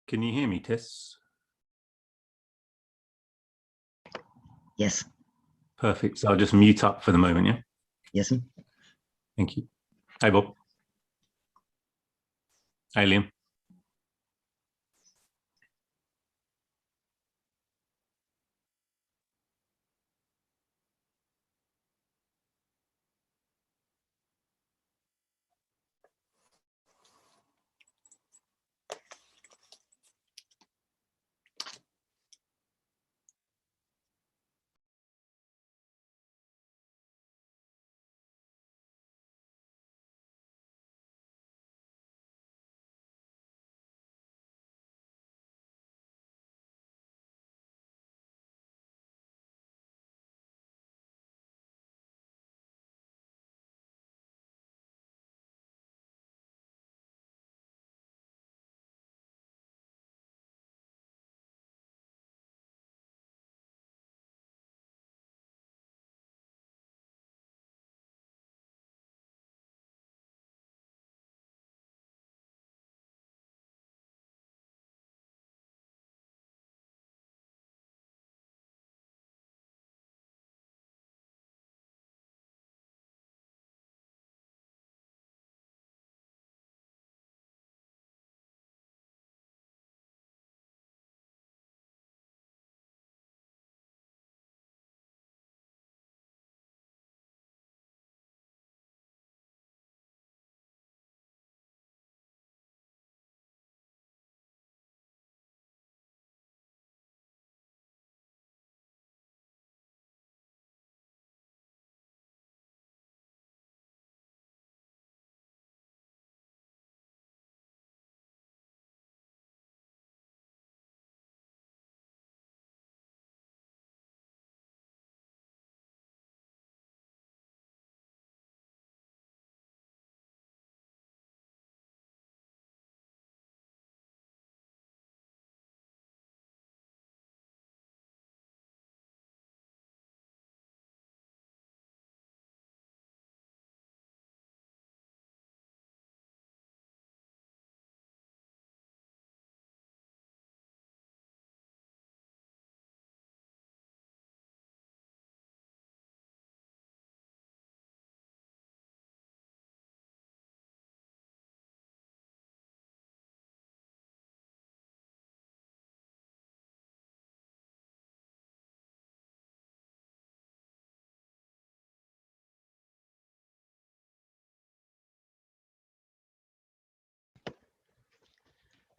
Can you hear me, Tess? Yes. Perfect. So I'll just mute up for the moment, yeah? Yes, sir. Thank you. Hi, Bob. Hi, Liam.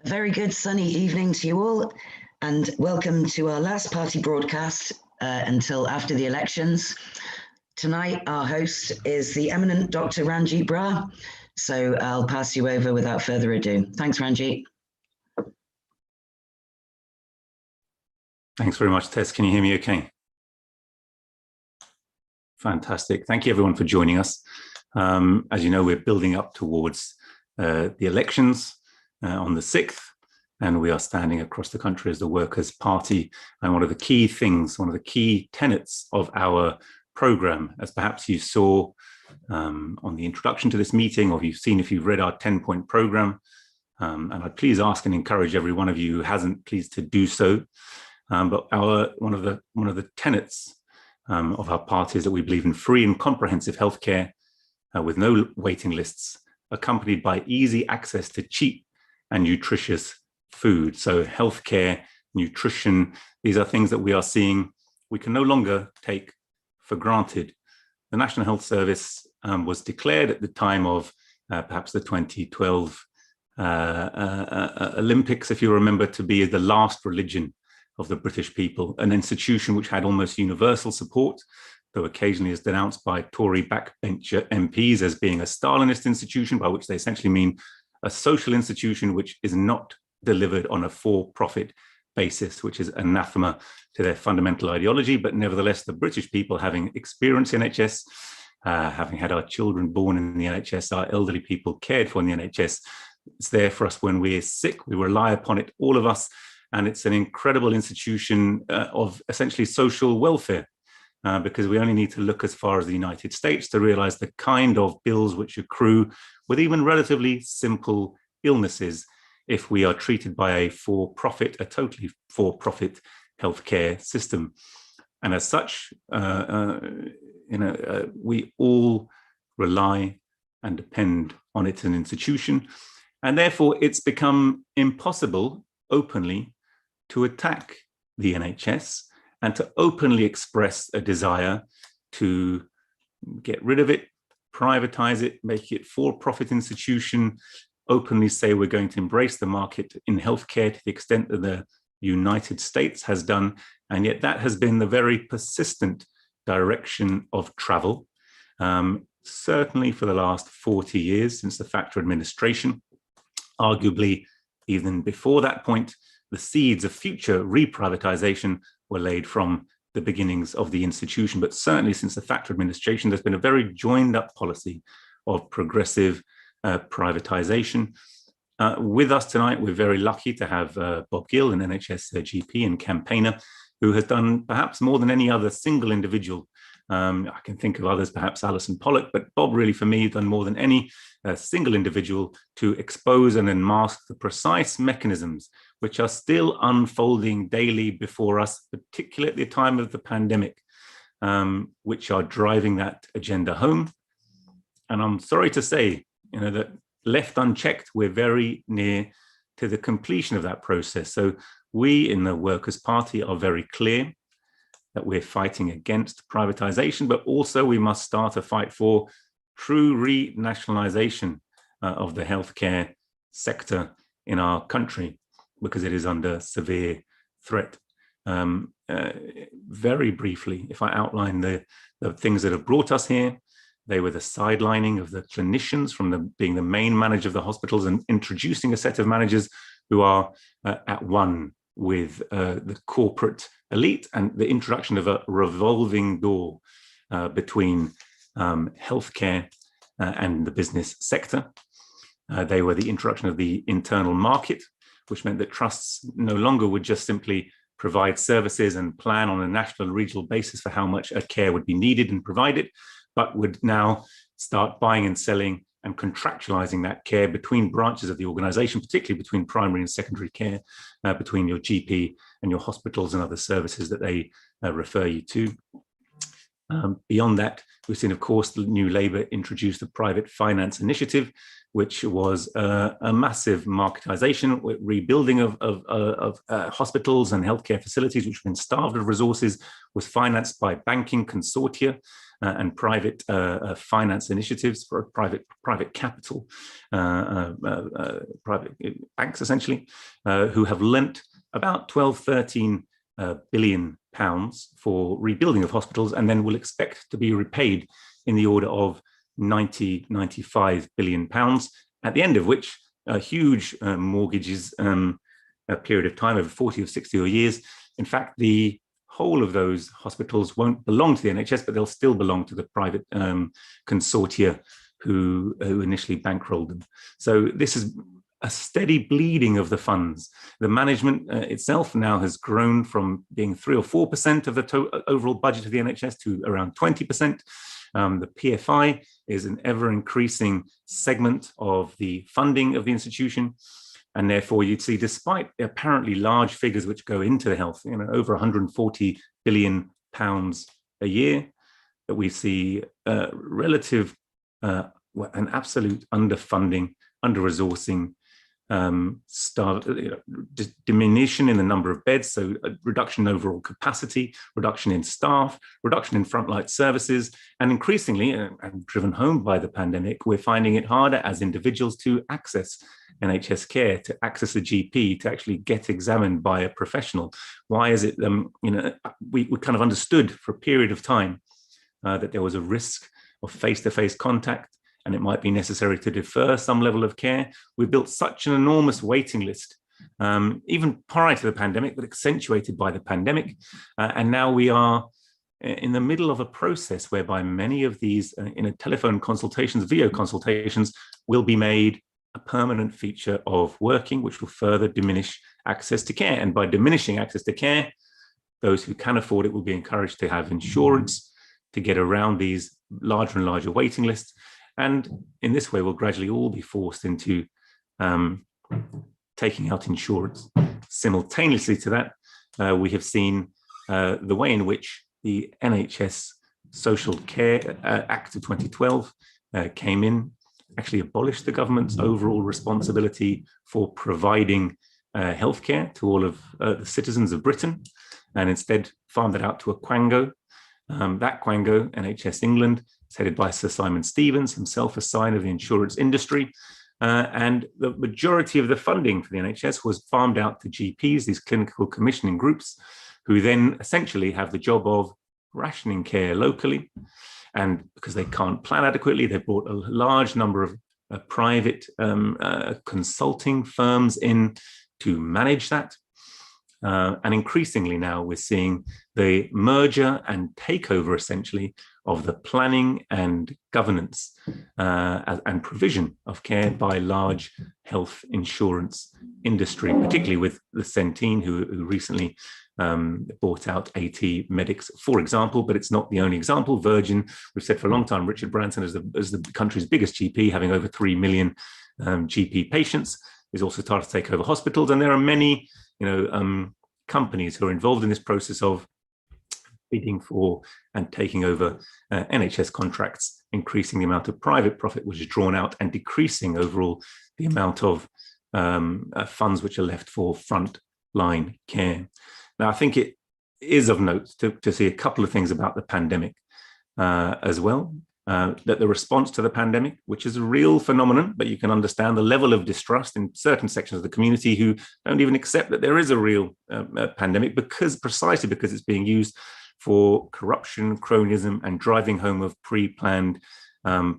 A very good sunny evening to you all, and welcome to our last party broadcast until after the elections. Tonight, our host is the eminent Dr. Ranjit Brar, so I'll pass you over without further ado. Thanks, Ranjit. Thanks very much, Tess. Can you hear me okay? Fantastic. Thank you, everyone, for joining us. As you know, we're building up towards the elections on the 6th, and we are standing across the country as the Workers' Party. And one of the key things, one of the key tenets of our program, as perhaps you saw on the introduction to this meeting, or you've seen if you've read our 10-point program, and I'd please ask and encourage every one of you who hasn't, please to do so. But one of the tenets of our party is that we believe in free and comprehensive healthcare with no waiting lists, accompanied by easy access to cheap and nutritious food. So healthcare, nutrition, these are things that we are seeing we can no longer take for granted. The National Health Service was declared at the time of perhaps the 2012 Olympics, if you remember, to be the last religion of the British people, an institution which had almost universal support, though occasionally is denounced by Tory backbencher MPs as being a Stalinist institution, by which they essentially mean a social institution which is not delivered on a for-profit basis, which is anathema to their fundamental ideology. But nevertheless, the British people, having experienced NHS, having had our children born in the NHS, our elderly people cared for in the NHS, It's there for us when we're sick. We rely upon it, all of us. And it's an incredible institution of essentially social welfare, because we only need to look as far as the United States to realize the kind of bills which accrue with even relatively simple illnesses if we are treated by a totally for-profit healthcare system. And as such, we all rely and depend on it as an institution. And therefore, it's become impossible openly to attack the NHS and to openly express a desire to get rid of it, privatize it, make it for-profit institution, openly say we're going to embrace the market in healthcare to the extent that the United States has done. And yet that has been the very persistent direction of travel, certainly for the last 40 years since the Thatcher administration. Arguably, even before that point, the seeds of future reprivatization were laid from the beginnings of the institution. But certainly since the Thatcher administration, there's been a very joined up policy of progressive privatization. With us tonight, we're very lucky to have Bob Gill, an NHS GP and campaigner, who has done perhaps more than any other single individual. I can think of others, perhaps Alison Pollock, but Bob really, for me, done more than any single individual to expose and unmask the precise mechanisms which are still unfolding daily before us, particularly at the time of the pandemic, which are driving that agenda home. And I'm sorry to say, that left unchecked, we're very near to the completion of that process. So we in the Workers' Party are very clear that we're fighting against privatization, but also we must start a fight for true renationalization of the healthcare sector in our country, because it is under severe threat. Very briefly, if I outline the things that have brought us here, they were the sidelining of the clinicians from being the main manager of the hospitals and introducing a set of managers who are at one with the corporate elite, and the introduction of a revolving door between healthcare and the business sector. They were the introduction of the internal market, which meant that trusts no longer would just simply provide services and plan on a national and regional basis for how much care would be needed and provided, but would now start buying and selling and contractualizing that care between branches of the organization, particularly between primary and secondary care, between your GP and your hospitals and other services that they refer you to. Beyond that, we've seen, of course, the New Labour introduced the private finance initiative, which was a massive marketization, rebuilding of hospitals and healthcare facilities, which have been starved of resources, was financed by banking consortia and private finance initiatives for private capital, private banks essentially, who have lent about 12-13 billion pounds for rebuilding of hospitals, and then will expect to be repaid in the order of 90-95 billion pounds, at the end of which huge mortgages, a period of time over 40 or 60 years. In fact, the whole of those hospitals won't belong to the NHS, but they'll still belong to the private consortia who initially bankrolled them. So this is a steady bleeding of the funds. The management itself now has grown from being 3 or 4% of the overall budget of the NHS to around 20%. The PFI is an ever-increasing segment of the funding of the institution. And therefore, you'd see, despite apparently large figures which go into the health, over 140 billion pounds a year, that we see relative, an absolute underfunding, under-resourcing, diminution in the number of beds, so a reduction in overall capacity, reduction in staff, reduction in frontline services, and increasingly, and driven home by the pandemic, we're finding it harder as individuals to access NHS care, to access a GP, to actually get examined by a professional. Why is it, we kind of understood for a period of time that there was a risk of face-to-face contact, and it might be necessary to defer some level of care. We built such an enormous waiting list, even prior to the pandemic, but accentuated by the pandemic. And now we are in the middle of a process whereby many of these telephone consultations, video consultations, will be made a permanent feature of working, which will further diminish access to care. And by diminishing access to care, those who can afford it will be encouraged to have insurance to get around these larger and larger waiting lists. And in this way, we'll gradually all be forced into taking out insurance. Simultaneously to that, we have seen the way in which the NHS Social Care Act of 2012 came in, actually abolished the government's overall responsibility for providing healthcare to all of the citizens of Britain, and instead farmed it out to a quango. That quango, NHS England, is headed by Sir Simon Stevens, himself a sign of the insurance industry. And the majority of the funding for the NHS was farmed out to GPs, these clinical commissioning groups, who then essentially have the job of rationing care locally. And because they can't plan adequately, they've brought a large number of private consulting firms in to manage that. And increasingly now we're seeing the merger and takeover essentially of the planning and governance and provision of care by large health insurance industry, particularly with the Centene, who recently bought out AT Medics, for example, but it's not the only example. Virgin, we've said for a long time, Richard Branson is the country's biggest GP, having over 3 million GP patients, is also started to take over hospitals. And there are many, companies who are involved in this process of bidding for and taking over NHS contracts, increasing the amount of private profit which is drawn out and decreasing overall the amount of funds which are left for frontline care. Now, I think it is of note to see a couple of things about the pandemic as well. That the response to the pandemic, which is a real phenomenon, but you can understand the level of distrust in certain sections of the community who don't even accept that there is a real pandemic, precisely because it's being used for corruption, cronyism, and driving home of pre-planned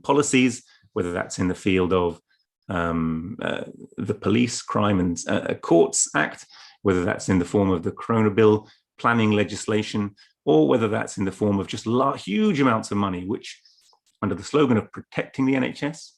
policies, whether that's in the field of the Police, Crime and Courts Act, whether that's in the form of the Corona Bill planning legislation, or whether that's in the form of just huge amounts of money, which under the slogan of protecting the NHS,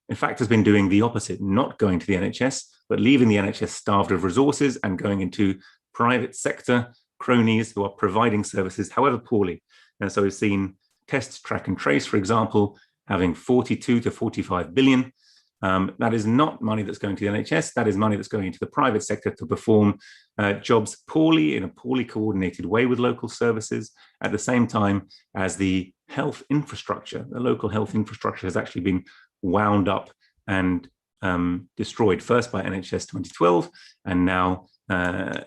in fact, has been doing the opposite, not going to the NHS, but leaving the NHS starved of resources and going into private sector cronies who are providing services, however poorly. And so we've seen tests, track and trace, for example, having 42 to 45 billion. That is not money that's going to the NHS. That is money that's going into the private sector to perform jobs poorly, in a poorly coordinated way with local services, at the same time as the health infrastructure, the local health infrastructure, has actually been wound up and destroyed, first by NHS 2012, and now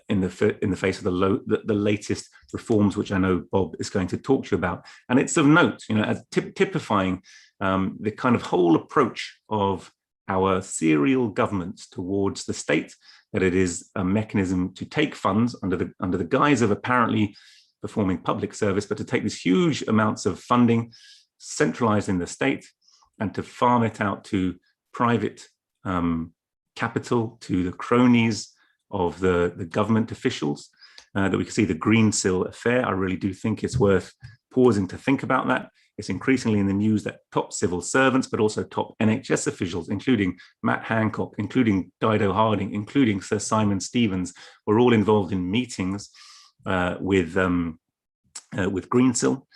in the face of the latest reforms, which I know Bob is going to talk to you about. And it's of note, as typifying the kind of whole approach of our serial governments towards the state, that it is a mechanism to take funds under the guise of apparently performing public service, but to take these huge amounts of funding centralized in the state and to farm it out to private capital, to the cronies of the government officials. That we can see the Greensill affair. I really do think it's worth pausing to think about that. It's increasingly in the news that top civil servants, but also top NHS officials, including Matt Hancock, including Dido Harding, including Sir Simon Stevens, were all involved in meetings with Greensill,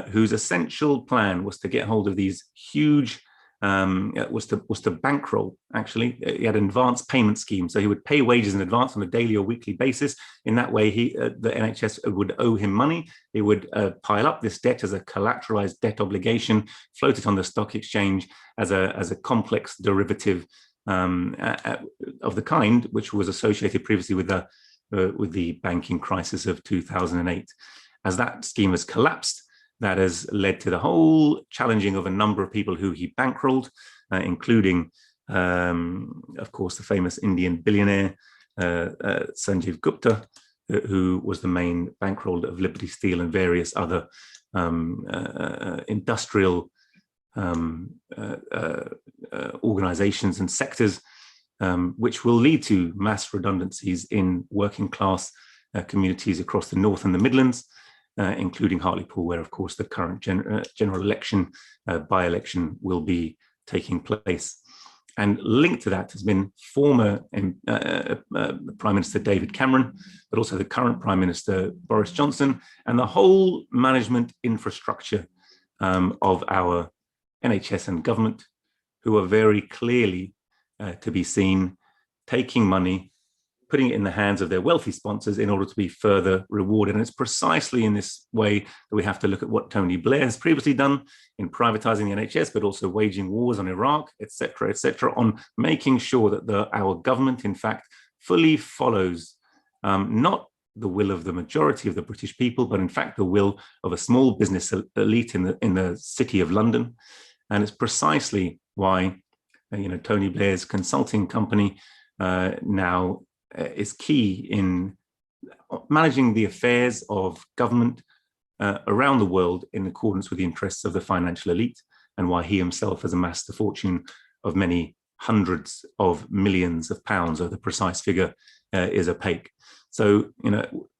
whose essential plan was to get hold of these huge, was to bankroll, actually. He had an advance payment scheme, so he would pay wages in advance on a daily or weekly basis. In that way, the NHS would owe him money. He would pile up this debt as a collateralized debt obligation, float it on the stock exchange as a complex derivative of the kind, which was associated previously with the banking crisis of 2008. As that scheme has collapsed, that has led to the whole challenging of a number of people who he bankrolled, including, of course, the famous Indian billionaire Sanjeev Gupta, who was the main bankroller of Liberty Steel and various other industrial organizations and sectors, which will lead to mass redundancies in working class communities across the North and the Midlands, including Hartlepool, where, of course, the current general election, by-election, will be taking place. And linked to that has been former Prime Minister David Cameron, but also the current Prime Minister Boris Johnson, and the whole management infrastructure of our NHS and government, who are very clearly to be seen taking money, putting it in the hands of their wealthy sponsors in order to be further rewarded. And it's precisely in this way that we have to look at what Tony Blair has previously done in privatizing the NHS, but also waging wars on Iraq, et cetera, on making sure that our government, in fact, fully follows not the will of the majority of the British people, but in fact, the will of a small business elite in the city of London. And it's precisely why Tony Blair's consulting company now is key in managing the affairs of government around the world in accordance with the interests of the financial elite, and why he himself has amassed a fortune of many hundreds of millions of pounds, or the precise figure is opaque. So,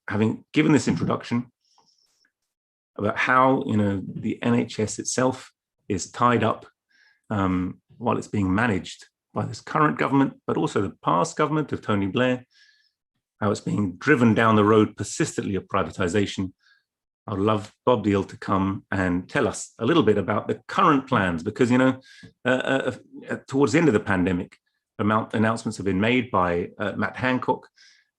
having given this introduction about how, the NHS itself is tied up while it's being managed by this current government, but also the past government of Tony Blair, how it's being driven down the road persistently of privatization. I'd love Bob Deal to come and tell us a little bit about the current plans, because, towards the end of the pandemic, announcements have been made by Matt Hancock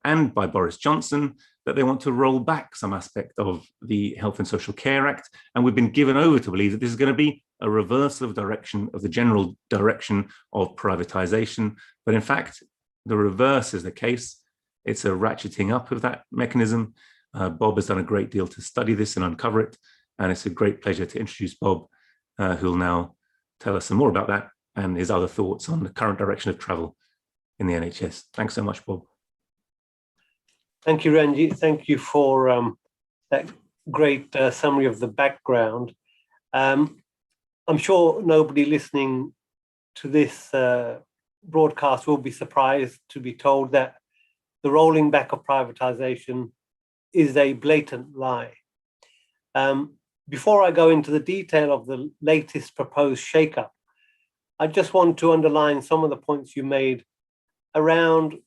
and by Boris Johnson that they want to roll back some aspect of the Health and Social Care Act. And we've been given over to believe that this is going to be a reversal of direction of the general direction of privatization. But in fact, the reverse is the case. It's a ratcheting up of that mechanism. Bob has done a great deal to study this and uncover it. And it's a great pleasure to introduce Bob, who'll now tell us some more about that and his other thoughts on the current direction of travel in the NHS. Thanks so much, Bob. Thank you, Ranjit. Thank you for that great summary of the background. I'm sure nobody listening to this broadcast will be surprised to be told that the rolling back of privatization is a blatant lie. Before I go into the detail of the latest proposed shakeup, I just want to underline some of the points you made around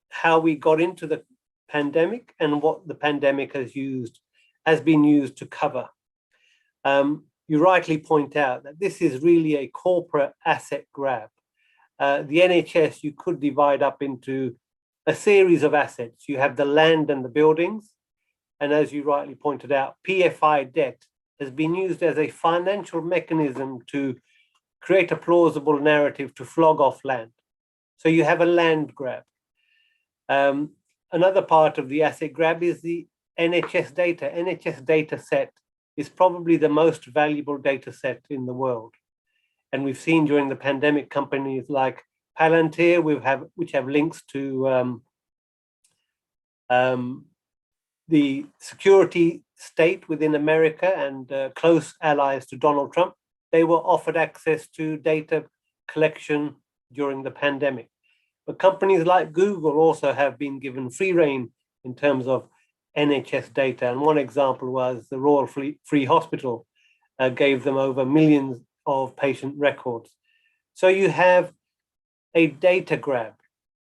how we got into the pandemic and what the pandemic has been used to cover. You rightly point out that this is really a corporate asset grab. The NHS, you could divide up into a series of assets. You have the land and the buildings. And as you rightly pointed out, PFI debt has been used as a financial mechanism to create a plausible narrative to flog off land. So you have a land grab. Another part of the asset grab is the NHS data. NHS data set is probably the most valuable data set in the world. And we've seen during the pandemic companies like Palantir, which have links to the security state within America and close allies to Donald Trump, they were offered access to data collection during the pandemic. But companies like Google also have been given free rein in terms of NHS data. And one example was the Royal Free Hospital gave them over millions of patient records. So you have a data grab.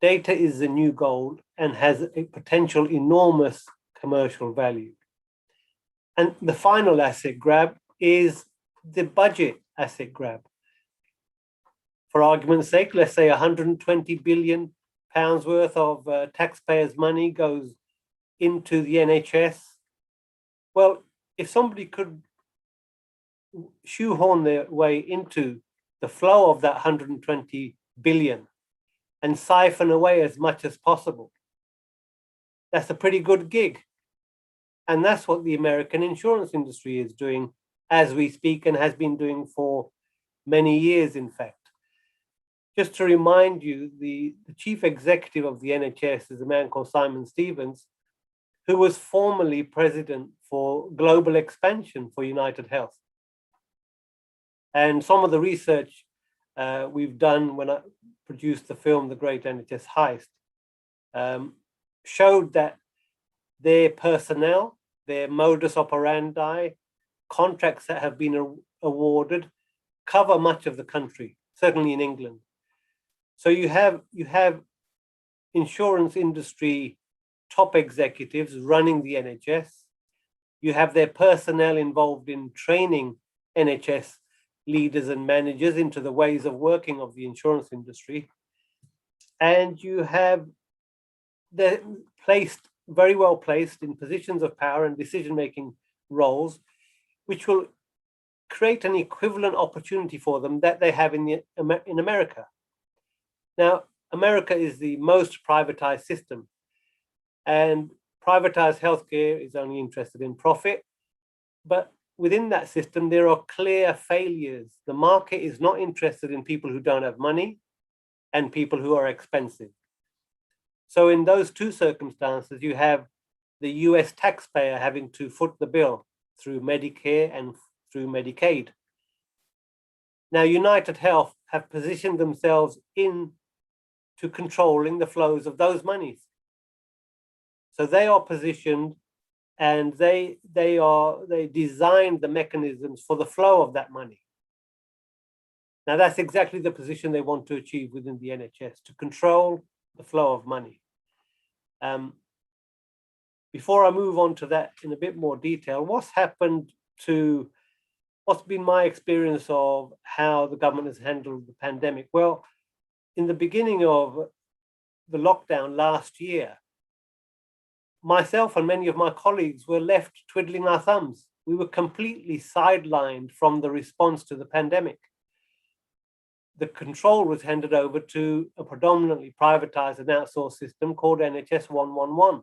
Data is the new gold and has a potential enormous commercial value. And the final asset grab is the budget asset grab. For argument's sake, let's say 120 billion pounds worth of taxpayers' money goes into the NHS. Well, if somebody could shoehorn their way into the flow of that 120 billion and siphon away as much as possible, that's a pretty good gig. And that's what the American insurance industry is doing as we speak and has been doing for many years, in fact. Just to remind you, the chief executive of the NHS is a man called Simon Stevens, who was formerly president for global expansion for United Health. And some of the research we've done when I produced the film, The Great NHS Heist, showed that their personnel, their modus operandi, contracts that have been awarded cover much of the country. certainly in England. So you have insurance industry top executives running the NHS. You have their personnel involved in training NHS leaders and managers into the ways of working of the insurance industry. And you have they're very well placed in positions of power and decision-making roles, which will create an equivalent opportunity for them that they have in America. Now, America is the most privatized system, and privatized healthcare is only interested in profit. But within that system, there are clear failures. The market is not interested in people who don't have money and people who are expensive. So in those two circumstances, you have the US taxpayer having to foot the bill through Medicare and through Medicaid. Now, United Health have positioned themselves into controlling the flows of those monies. So they are positioned, and they designed the mechanisms for the flow of that money. Now, that's exactly the position they want to achieve within the NHS, to control the flow of money. Before I move on to that in a bit more detail, what's been my experience of how the government has handled the pandemic? Well, in the beginning of the lockdown last year, myself and many of my colleagues were left twiddling our thumbs. We were completely sidelined from the response to the pandemic. The control was handed over to a predominantly privatized and outsourced system called NHS 111.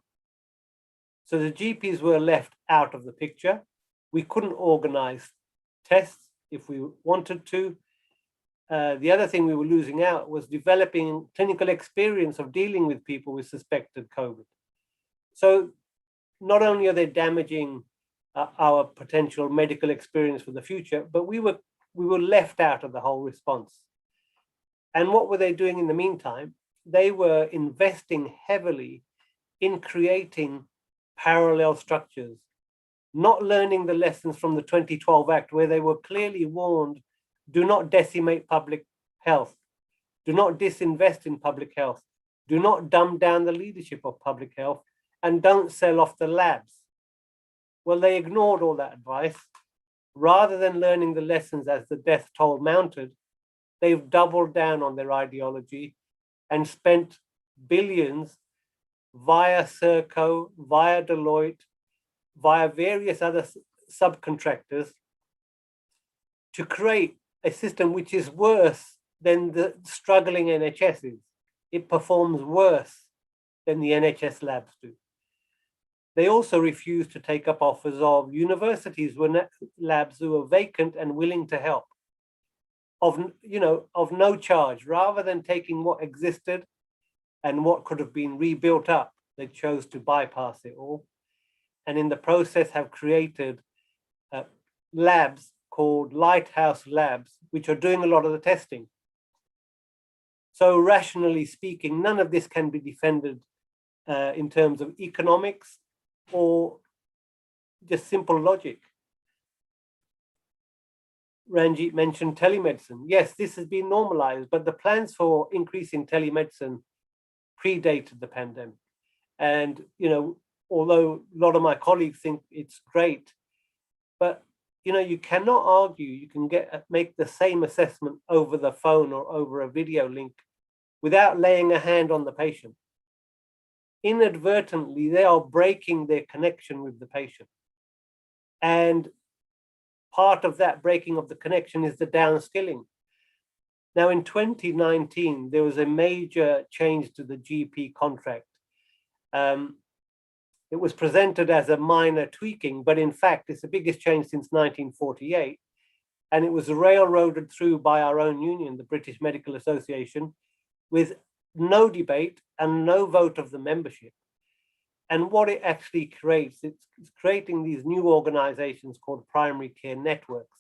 So the GPs were left out of the picture. We couldn't organize tests if we wanted to. The other thing we were losing out was developing clinical experience of dealing with people with suspected COVID. So not only are they damaging our potential medical experience for the future, but we were left out of the whole response. And what were they doing in the meantime? They were investing heavily in creating parallel structures, not learning the lessons from the 2012 Act, where they were clearly warned, do not decimate public health, do not disinvest in public health, do not dumb down the leadership of public health, and don't sell off the labs. Well, they ignored all that advice. Rather than learning the lessons as the death toll mounted, they've doubled down on their ideology and spent billions via Serco, via Deloitte, via various other subcontractors to create a system which is worse than the struggling NHS is. It performs worse than the NHS labs do. They also refused to take up offers of universities labs who were vacant and willing to help, of no charge. Rather than taking what existed and what could have been rebuilt up, they chose to bypass it all, and in the process have created labs called Lighthouse Labs, which are doing a lot of the testing. So rationally speaking, none of this can be defended in terms of economics or just simple logic. Ranjit mentioned telemedicine. Yes, this has been normalized, but the plans for increasing telemedicine predated the pandemic. And, although a lot of my colleagues think it's great, but, you cannot argue you can make the same assessment over the phone or over a video link without laying a hand on the patient. Inadvertently, they are breaking their connection with the patient. And part of that breaking of the connection is the downskilling. Now, in 2019, there was a major change to the GP contract. It was presented as a minor tweaking, but in fact, it's the biggest change since 1948. And it was railroaded through by our own union, the British Medical Association, with no debate and no vote of the membership. And what it actually creates, it's creating these new organizations called primary care networks.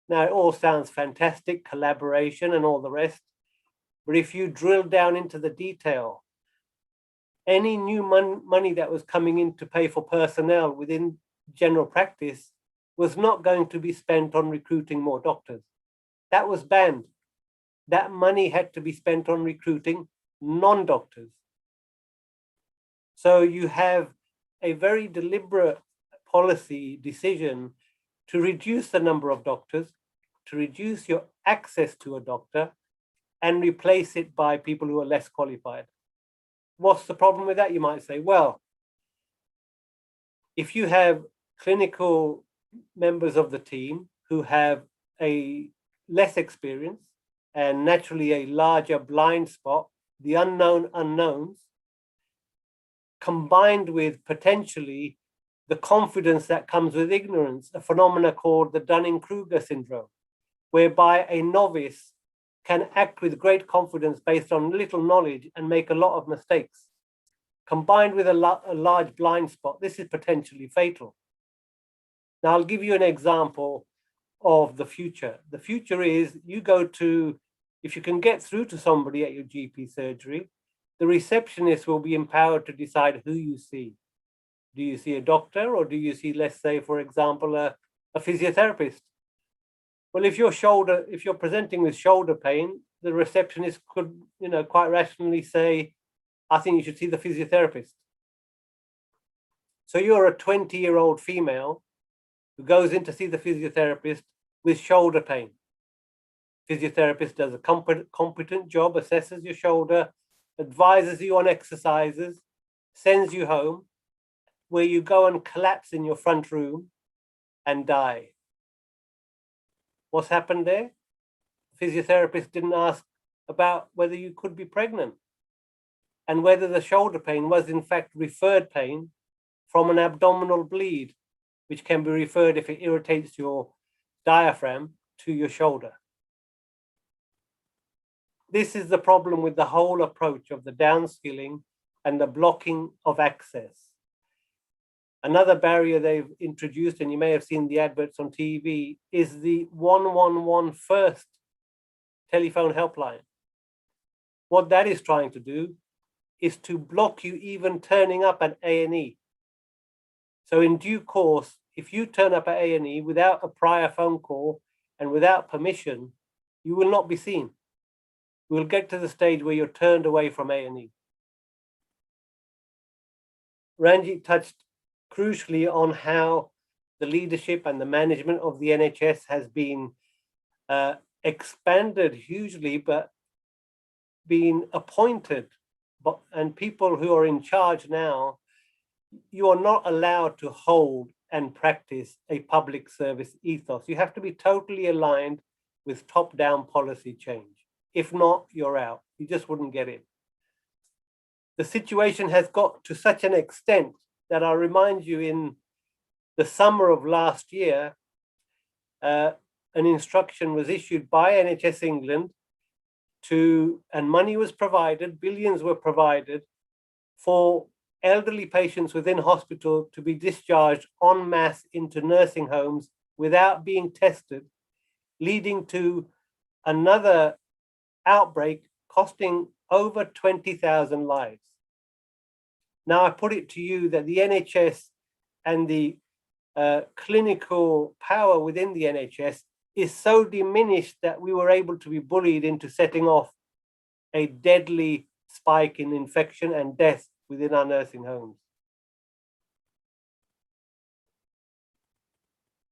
Now, it all sounds fantastic, collaboration and all the rest. But if you drill down into the detail, any new money that was coming in to pay for personnel within general practice was not going to be spent on recruiting more doctors. That was banned. that money had to be spent on recruiting non-doctors. So you have a very deliberate policy decision to reduce the number of doctors, to reduce your access to a doctor, and replace it by people who are less qualified. What's the problem with that? You might say, well, if you have clinical members of the team who have a less experience and naturally a larger blind spot, the unknown unknowns, combined with potentially the confidence that comes with ignorance, a phenomena called the Dunning-Kruger syndrome, whereby a novice can act with great confidence based on little knowledge and make a lot of mistakes. Combined with a large blind spot, this is potentially fatal. Now, I'll give you an example of the future. The future is you go to, if you can get through to somebody at your GP surgery, the receptionist will be empowered to decide who you see. Do you see a doctor, or do you see, let's say, for example, a physiotherapist? Well, if you're presenting with shoulder pain, the receptionist could, quite rationally say, I think you should see the physiotherapist. So you're a 20-year-old female who goes in to see the physiotherapist with shoulder pain. Physiotherapist does a competent job, assesses your shoulder, advises you on exercises, sends you home, where you go and collapse in your front room and die. What's happened there? Physiotherapist didn't ask about whether you could be pregnant and whether the shoulder pain was in fact referred pain from an abdominal bleed, which can be referred, if it irritates your diaphragm, to your shoulder. This is the problem with the whole approach of the downskilling and the blocking of access. Another barrier they've introduced, and you may have seen the adverts on TV, is the 111 first telephone helpline. What that is trying to do is to block you even turning up at A&E. So in due course, if you turn up at A&E without a prior phone call and without permission, you will not be seen. You will get to the stage where you're turned away from A&E. Ranjit touched crucially on how the leadership and the management of the NHS has been expanded hugely, but been appointed. And people who are in charge now, you are not allowed to hold and practice a public service ethos. You have to be totally aligned with top-down policy change. If not, you're out. You just wouldn't get in. The situation has got to such an extent that I'll remind you, in the summer of last year, an instruction was issued by NHS England and money was provided, billions were provided for elderly patients within hospital to be discharged en masse into nursing homes without being tested, leading to another outbreak costing over 20,000 lives. Now, I put it to you that the NHS and the clinical power within the NHS is so diminished that we were able to be bullied into setting off a deadly spike in infection and death within our nursing homes.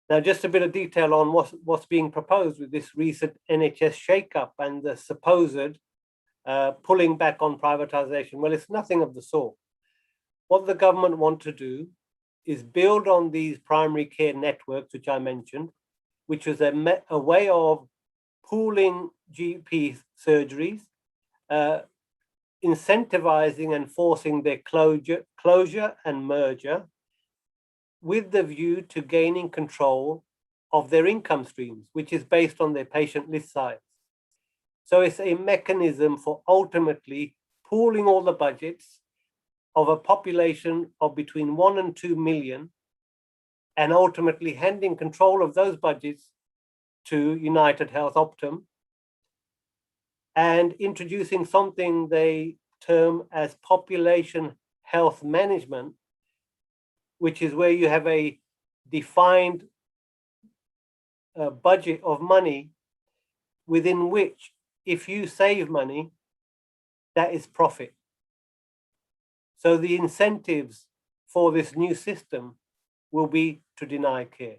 Now, just a bit of detail on what's being proposed with this recent NHS shake-up and the supposed pulling back on privatization. Well, it's nothing of the sort. What the government want to do is build on these primary care networks, which I mentioned, which was a way of pooling GP surgeries, incentivizing and forcing their closure and merger, with the view to gaining control of their income streams, which is based on their patient list size. So it's a mechanism for ultimately pooling all the budgets of a population of between 1 and 2 million, and ultimately handing control of those budgets to United Health Optum, and introducing something they term as population health management, which is where you have a defined budget of money within which if you save money, that is profit. So the incentives for this new system will be to deny care,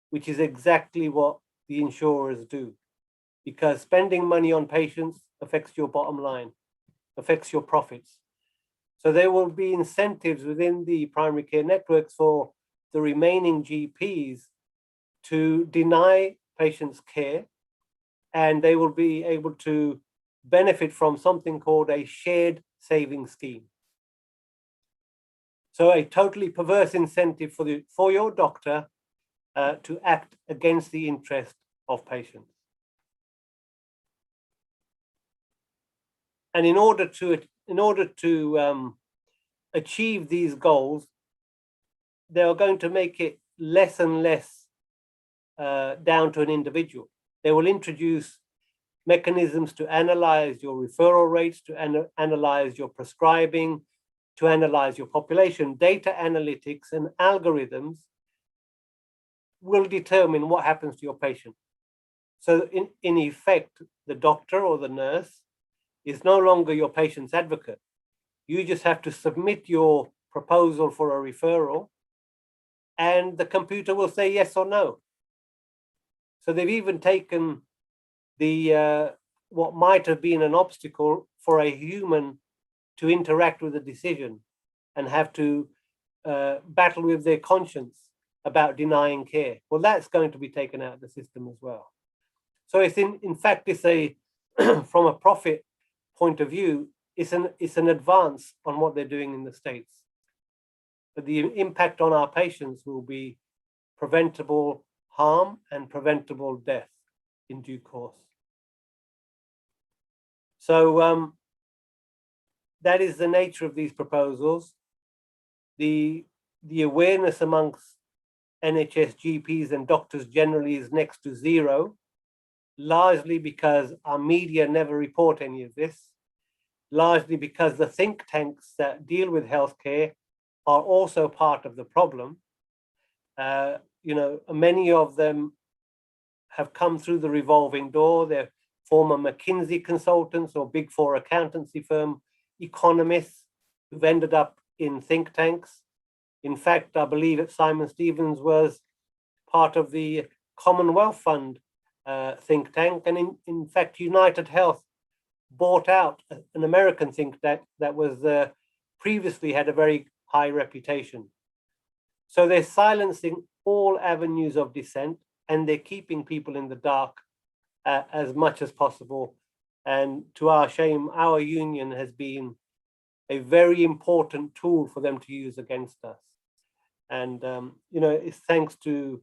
which is exactly what the insurers do, because spending money on patients affects your bottom line, affects your profits. So there will be incentives within the primary care networks for the remaining GPs to deny patients care, and they will be able to benefit from something called a shared savings scheme. So a totally perverse incentive for your doctor to act against the interest of patients. And in order to achieve these goals, they are going to make it less and less down to an individual. They will introduce mechanisms to analyze your referral rates, to analyze your prescribing, to analyze your population. Data analytics and algorithms will determine what happens to your patient. So in effect, the doctor or the nurse is no longer your patient's advocate. You just have to submit your proposal for a referral, and the computer will say yes or no. So they've even taken the what might have been an obstacle for a human to interact with a decision and have to battle with their conscience about denying care. Well, that's going to be taken out of the system as well. So it's in fact, it's a from a profit point of view, it's an advance on what they're doing in the States. But the impact on our patients will be preventable harm and preventable death in due course. So that is the nature of these proposals. The awareness amongst NHS GPs and doctors generally is next to zero, largely because our media never report any of this, largely because the think tanks that deal with healthcare are also part of the problem. You know, many of them have come through the revolving door. They're former McKinsey consultants or Big Four accountancy firm economists who've ended up in think tanks. In fact, I believe that Simon Stevens was part of the Commonwealth Fund think tank. And in fact, United Health bought out an American think tank that was previously had a very high reputation. So they're silencing all avenues of dissent, and they're keeping people in the dark as much as possible. And to our shame, our union has been a very important tool for them to use against us. And you know, it's thanks to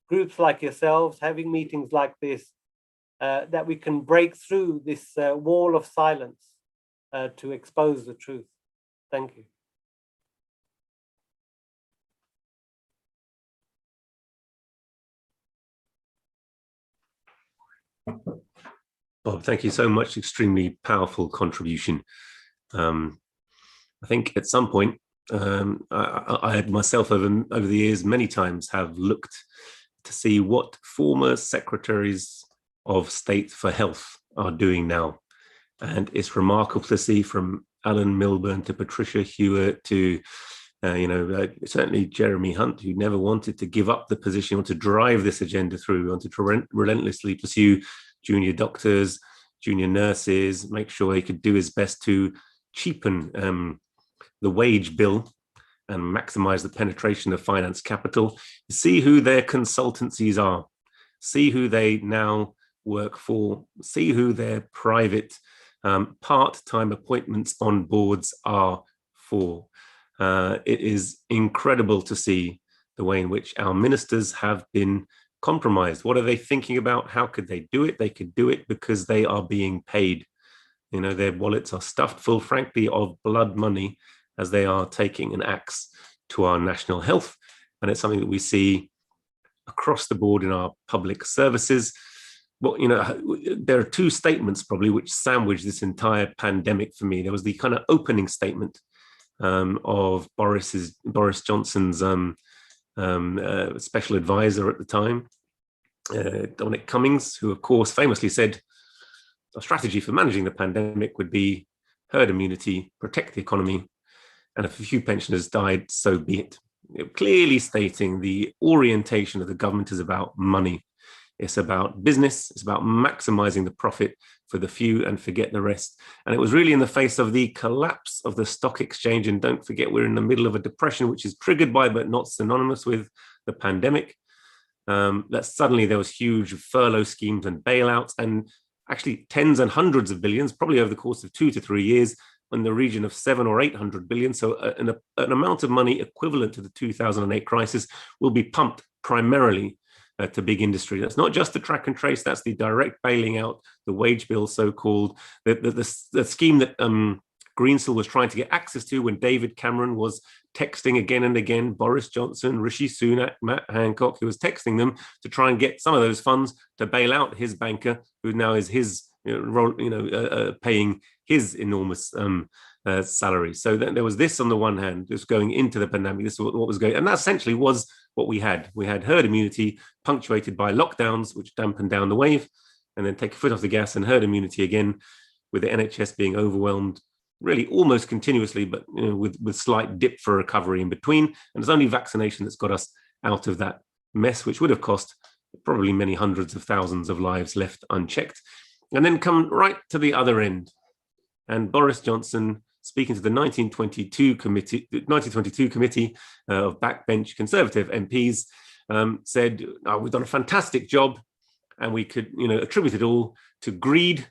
groups like yourselves having meetings like this that we can break through this wall of silence to expose the truth. Thank you. Bob, thank you so much. Extremely powerful contribution. I think at some point, I myself over the years many times have looked to see what former secretaries of state for health are doing now. And it's remarkable to see, from Alan Milburn to Patricia Hewitt to certainly Jeremy Hunt, who never wanted to give up the position, wanted to drive this agenda through, wanted to relentlessly pursue junior doctors, junior nurses, make sure he could do his best to cheapen the wage bill and maximize the penetration of finance capital. See who their consultancies are, see who they now work for, see who their private part-time appointments on boards are for. It is incredible to see the way in which our ministers have been compromised. What are they thinking about? How could they do it? They could do it because they are being paid. You know, their wallets are stuffed full, frankly, of blood money as they are taking an axe to our national health. And it's something that we see across the board in our public services. Well, you know, there are two statements probably which sandwich this entire pandemic for me. There was the kind of opening statement of Boris Johnson's special advisor at the time, Dominic Cummings, who of course famously said, a strategy for managing the pandemic would be herd immunity, protect the economy, and if a few pensioners died, so be it. Clearly stating the orientation of the government is about money. It's about business. It's about maximizing the profit for the few and forget the rest. And it was really in the face of the collapse of the stock exchange. And don't forget, we're in the middle of a depression, which is triggered by, but not synonymous with, the pandemic. That suddenly there was huge furlough schemes and bailouts, and actually tens and hundreds of billions, probably over the course of 2 to 3 years, in the region of 700 or 800 billion. So an amount of money equivalent to the 2008 crisis will be pumped primarily to big industry. That's not just the track and trace, that's the direct bailing out, the wage bill, so-called, the scheme that Greensill was trying to get access to when David Cameron was texting again and again, Boris Johnson, Rishi Sunak, Matt Hancock, who was texting them to try and get some of those funds to bail out his banker, who now is his paying his enormous salary. So there was this on the one hand, just going into the pandemic, this is what was going, and that essentially was what we had. We had herd immunity punctuated by lockdowns, which dampened down the wave, and then take a foot off the gas and herd immunity again, with the NHS being overwhelmed really almost continuously, but with slight dip for recovery in between. And it's only vaccination that's got us out of that mess, which would have cost probably many hundreds of thousands of lives left unchecked. And then come right to the other end. And Boris Johnson, speaking to the 1922 committee of backbench Conservative MPs, said, we've done a fantastic job, and we could attribute it all to greed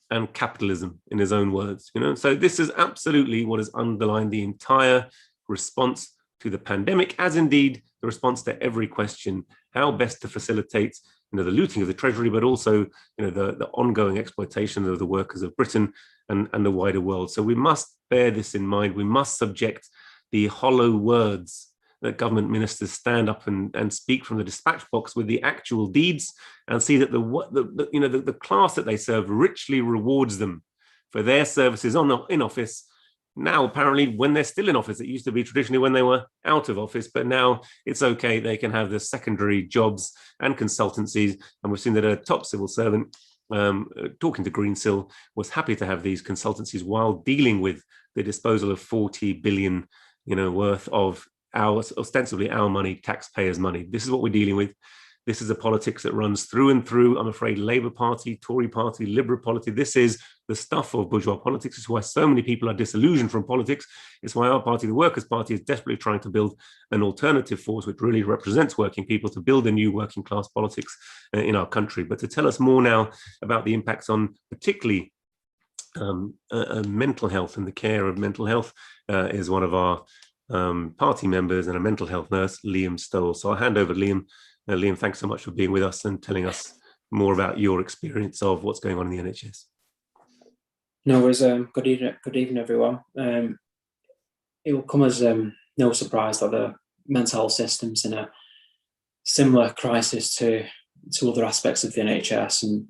and capitalism, in his own words. So this is absolutely what has underlined the entire response to the pandemic, as indeed the response to every question: how best to facilitate the looting of the treasury, but also the ongoing exploitation of the workers of Britain and the wider world. So we must bear this in mind. We must subject the hollow words that government ministers stand up and speak from the dispatch box with the actual deeds, and see that the class that they serve richly rewards them for their services in office. Now, apparently, when they're still in office, it used to be traditionally when they were out of office, but now it's okay. They can have the secondary jobs and consultancies. And we've seen that a top civil servant, talking to Greensill, was happy to have these consultancies while dealing with the disposal of 40 billion, worth of ostensibly our money, taxpayers' money. This is what we're dealing with. This is a politics that runs through and through, I'm afraid, Labour Party, Tory Party, Liberal politics. This is the stuff of bourgeois politics. It's why so many people are disillusioned from politics. It's why our party, the Workers' Party, is desperately trying to build an alternative force which really represents working people, to build a new working class politics in our country. But to tell us more now about the impacts on particularly mental health and the care of mental health is one of our party members and a mental health nurse, Liam Stowell. So I'll hand over to Liam. Liam, thanks so much for being with us and telling us more about your experience of what's going on in the NHS. No worries. Good evening, everyone. It will come as no surprise that the mental health system's in a similar crisis to other aspects of the NHS, and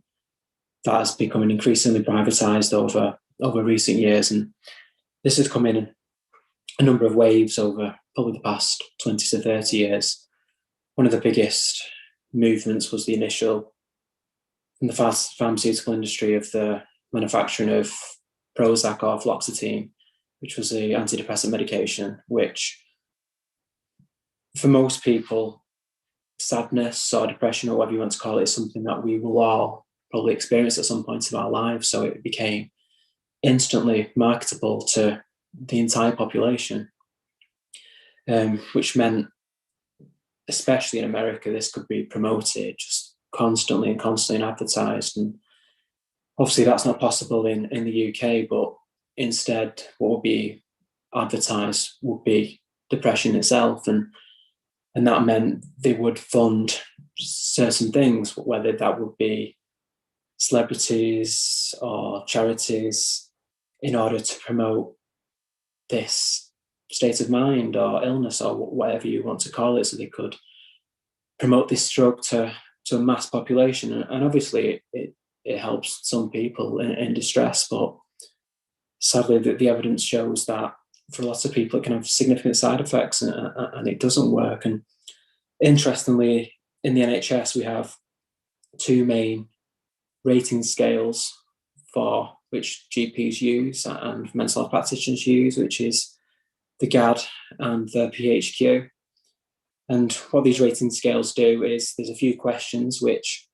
that has become increasingly privatised over recent years. And this has come in a number of waves over probably the past 20 to 30 years. One of the biggest movements was the initial, in the pharmaceutical industry, of the manufacturing of Prozac or fluoxetine, which was the antidepressant medication, which for most people, sadness or depression or whatever you want to call it, is something that we will all probably experience at some point in our lives. So it became instantly marketable to the entire population, which meant, especially in America, this could be promoted just constantly and advertised. And obviously that's not possible in the UK, but instead what would be advertised would be depression itself. And that meant they would fund certain things, whether that would be celebrities or charities, in order to promote this state of mind or illness or whatever you want to call it, so they could promote this drug to a mass population. And obviously it helps some people in distress, but sadly the evidence shows that for lots of people it can have significant side effects, and it doesn't work. And interestingly, in the NHS we have two main rating scales for which GPs use and mental health practitioners use, which is the GAD and the PHQ. And what these rating scales do is there's a few questions which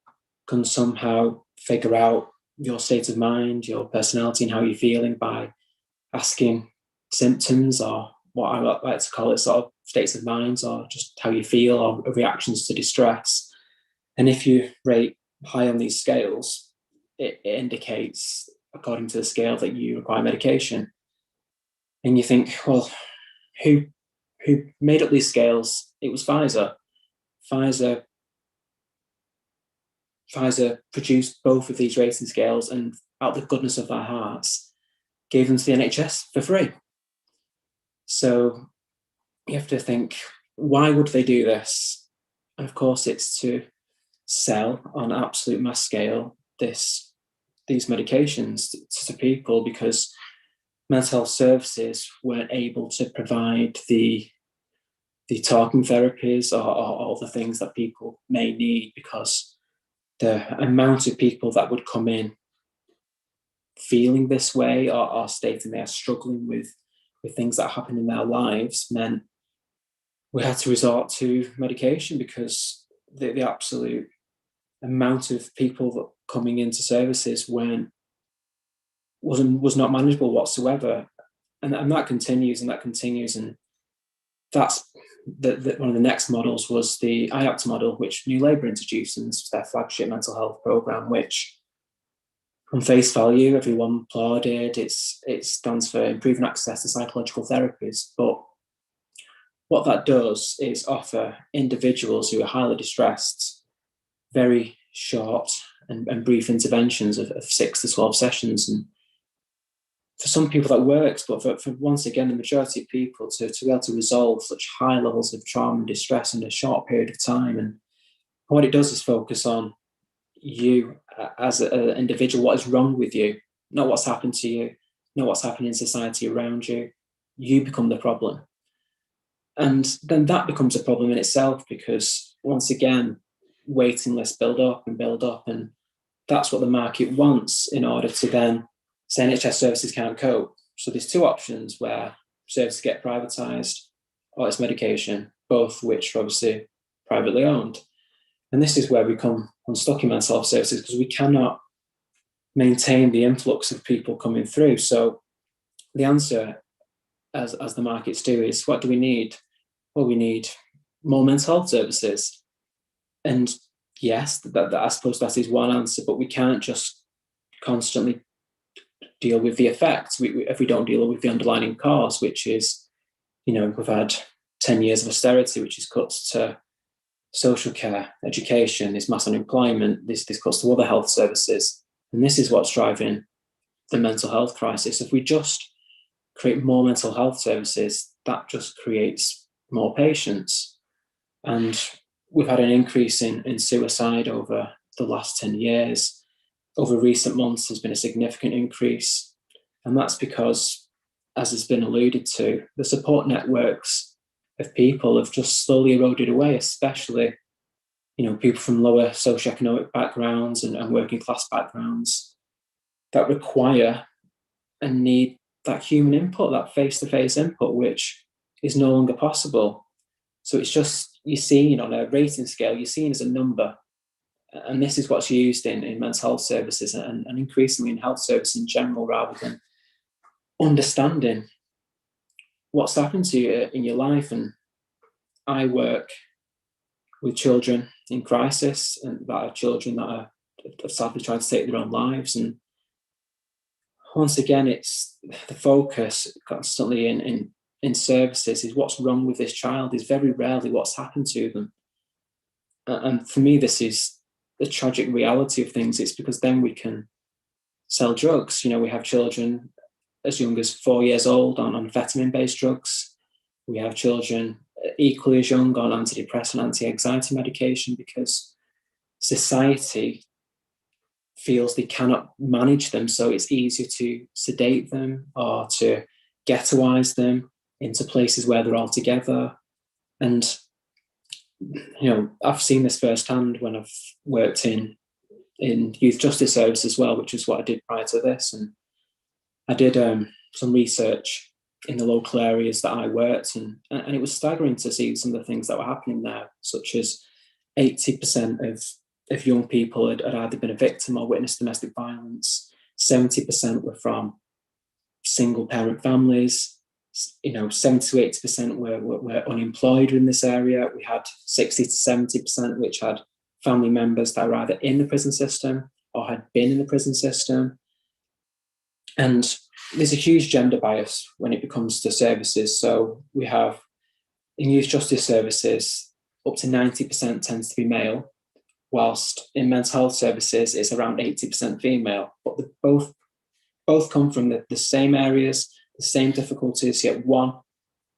can somehow figure out your state of mind, your personality, and how you're feeling by asking symptoms, or what I like to call it sort of states of mind, or just how you feel, or reactions to distress. And if you rate high on these scales, it indicates, according to the scale, that you require medication. And you think, well, who made up these scales? It was Pfizer. Pfizer produced both of these rating scales, and out of the goodness of their hearts, gave them to the NHS for free. So you have to think, why would they do this? And of course, it's to sell on an absolute mass scale these medications to people, because mental health services weren't able to provide the talking therapies or all the things that people may need, because the amount of people that would come in feeling this way or stating they are struggling with things that happen in their lives meant we had to resort to medication, because the absolute amount of people that coming into services was not manageable whatsoever. And that continues, and that's one of the next models was the Iaps Model, which New Labour introduced, and this was their flagship mental health programme, which on face value, everyone applauded. It stands for improving access to psychological therapies. But what that does is offer individuals who are highly distressed very short and brief interventions of 6 to 12 sessions. And for some people that works, but for once again, the majority of people to be able to resolve such high levels of trauma and distress in a short period of time. And what it does is focus on you as an individual, what is wrong with you, not what's happened to you, not what's happening in society around you. You become the problem. And then that becomes a problem in itself, because once again, waiting lists build up, and that's what the market wants in order to then say NHS services can't cope. So there's two options where services get privatised or it's medication, both which are obviously privately owned. And this is where we come unstuck in mental health services, because we cannot maintain the influx of people coming through. So the answer, as the markets do, is what do we need? Well, we need more mental health services. And yes, that I suppose that is one answer, but we can't just constantly deal with the effects if we don't deal with the underlying cause, which is, we've had 10 years of austerity, which is cuts to social care, education, there's mass unemployment, this cuts to other health services. And this is what's driving the mental health crisis. If we just create more mental health services, that just creates more patients. And we've had an increase in suicide over the last 10 years. Over recent months, there's been a significant increase. And that's because, as has been alluded to, the support networks of people have just slowly eroded away, especially, people from lower socioeconomic backgrounds and working class backgrounds that require and need that human input, that face-to-face input, which is no longer possible. So it's just, you're seeing on a rating scale, you're seeing as a number. And this is what's used in mental health services and increasingly in health services in general, rather than understanding what's happened to you in your life. And I work with children in crisis, and that are children that are sadly trying to take their own lives. And once again, it's the focus constantly in services is what's wrong with this child, is very rarely what's happened to them. And for me, this is the tragic reality of things. It's because then we can sell drugs. We have children as young as 4 years old on amphetamine-based drugs. We have children equally as young on antidepressant, anti-anxiety medication, because society feels they cannot manage them. So it's easier to sedate them or to ghettoize them into places where they're all together. And, I've seen this firsthand when I've worked in in youth justice service as well, which is what I did prior to this. And I did some research in the local areas that I worked, and it was staggering to see some of the things that were happening there, such as 80% of young people had either been a victim or witnessed domestic violence. 70% were from single parent families. 70 to 80% were unemployed in this area. We had 60 to 70% which had family members that were either in the prison system or had been in the prison system. And there's a huge gender bias when it comes to services. So we have in youth justice services, up to 90% tends to be male, whilst in mental health services, it's around 80% female. But both come from the same areas, the same difficulties, yet one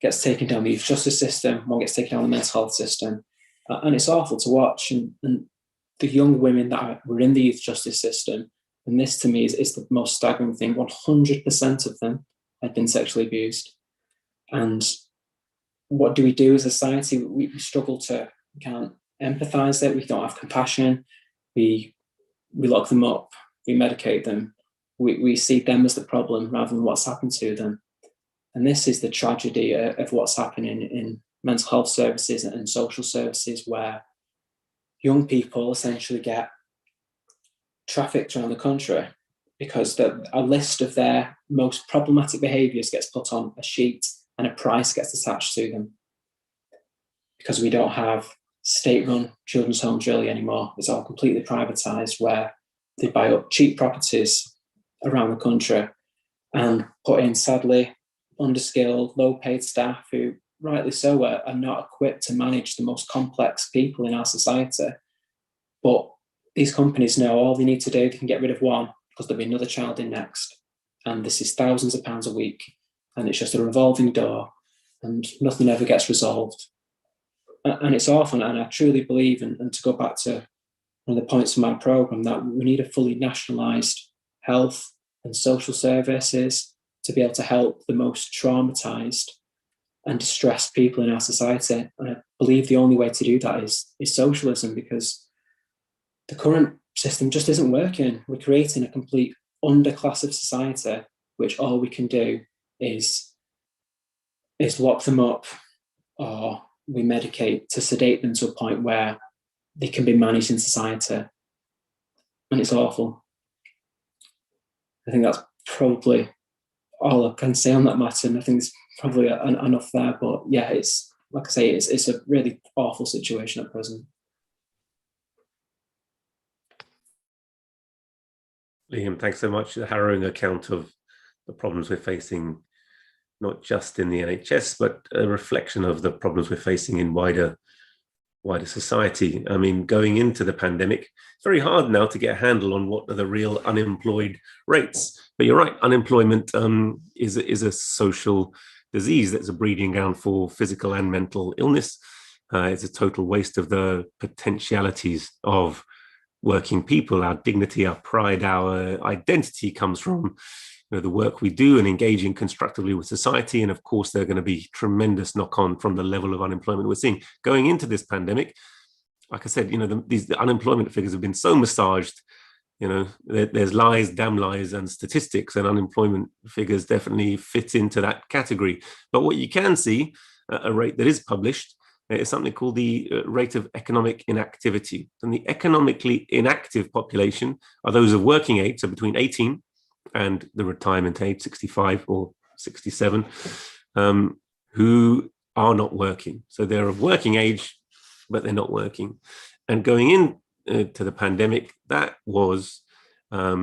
gets taken down the youth justice system, one gets taken down the mental health system. And it's awful to watch. And the young women that were in the youth justice system, and this to me is the most staggering thing, 100% of them had been sexually abused. And what do we do as a society? We struggle we can't empathise it, we don't have compassion, we lock them up, we medicate them, we see them as the problem rather than what's happened to them. And this is the tragedy of what's happening in mental health services and social services, where young people essentially get trafficked around the country because a list of their most problematic behaviours gets put on a sheet and a price gets attached to them. Because we don't have state-run children's homes really anymore. It's all completely privatised, where they buy up cheap properties around the country and put in, sadly, underskilled, low-paid staff who, rightly so, are not equipped to manage the most complex people in our society. But these companies know all they need to do, they can get rid of one because there'll be another child in next. And this is thousands of pounds a week. And it's just a revolving door and nothing ever gets resolved. And it's awful. And I truly believe, and to go back to one of the points of my programme, that we need a fully nationalised health and social services to be able to help the most traumatised and distressed people in our society. And I believe the only way to do that is socialism, because the current system just isn't working. We're creating a complete underclass of society, which all we can do is lock them up, or we medicate to sedate them to a point where they can be managed in society. And it's awful. I think that's probably all I can say on that matter. And I think there's probably enough there. But yeah, it's like I say, it's a really awful situation at present. Liam, thanks so much. A harrowing account of the problems we're facing, not just in the NHS, but a reflection of the problems we're facing in wider society. I mean, going into the pandemic, it's very hard now to get a handle on what are the real unemployed rates. But you're right, unemployment is a social disease that's a breeding ground for physical and mental illness. It's a total waste of the potentialities of working people. Our dignity, our pride, our identity comes from the work we do and engaging constructively with society. And of course, there are going to be tremendous knock-on from the level of unemployment we're seeing. Going into this pandemic, like I said, the unemployment figures have been so massaged. There's lies, damn lies, and statistics, and unemployment figures definitely fit into that category. But what you can see, a rate that is published, is something called the rate of economic inactivity. And the economically inactive population are those of working age, so between 18 and the retirement age, 65 or 67, who are not working. So they're of working age, but they're not working. And going into the pandemic, that was a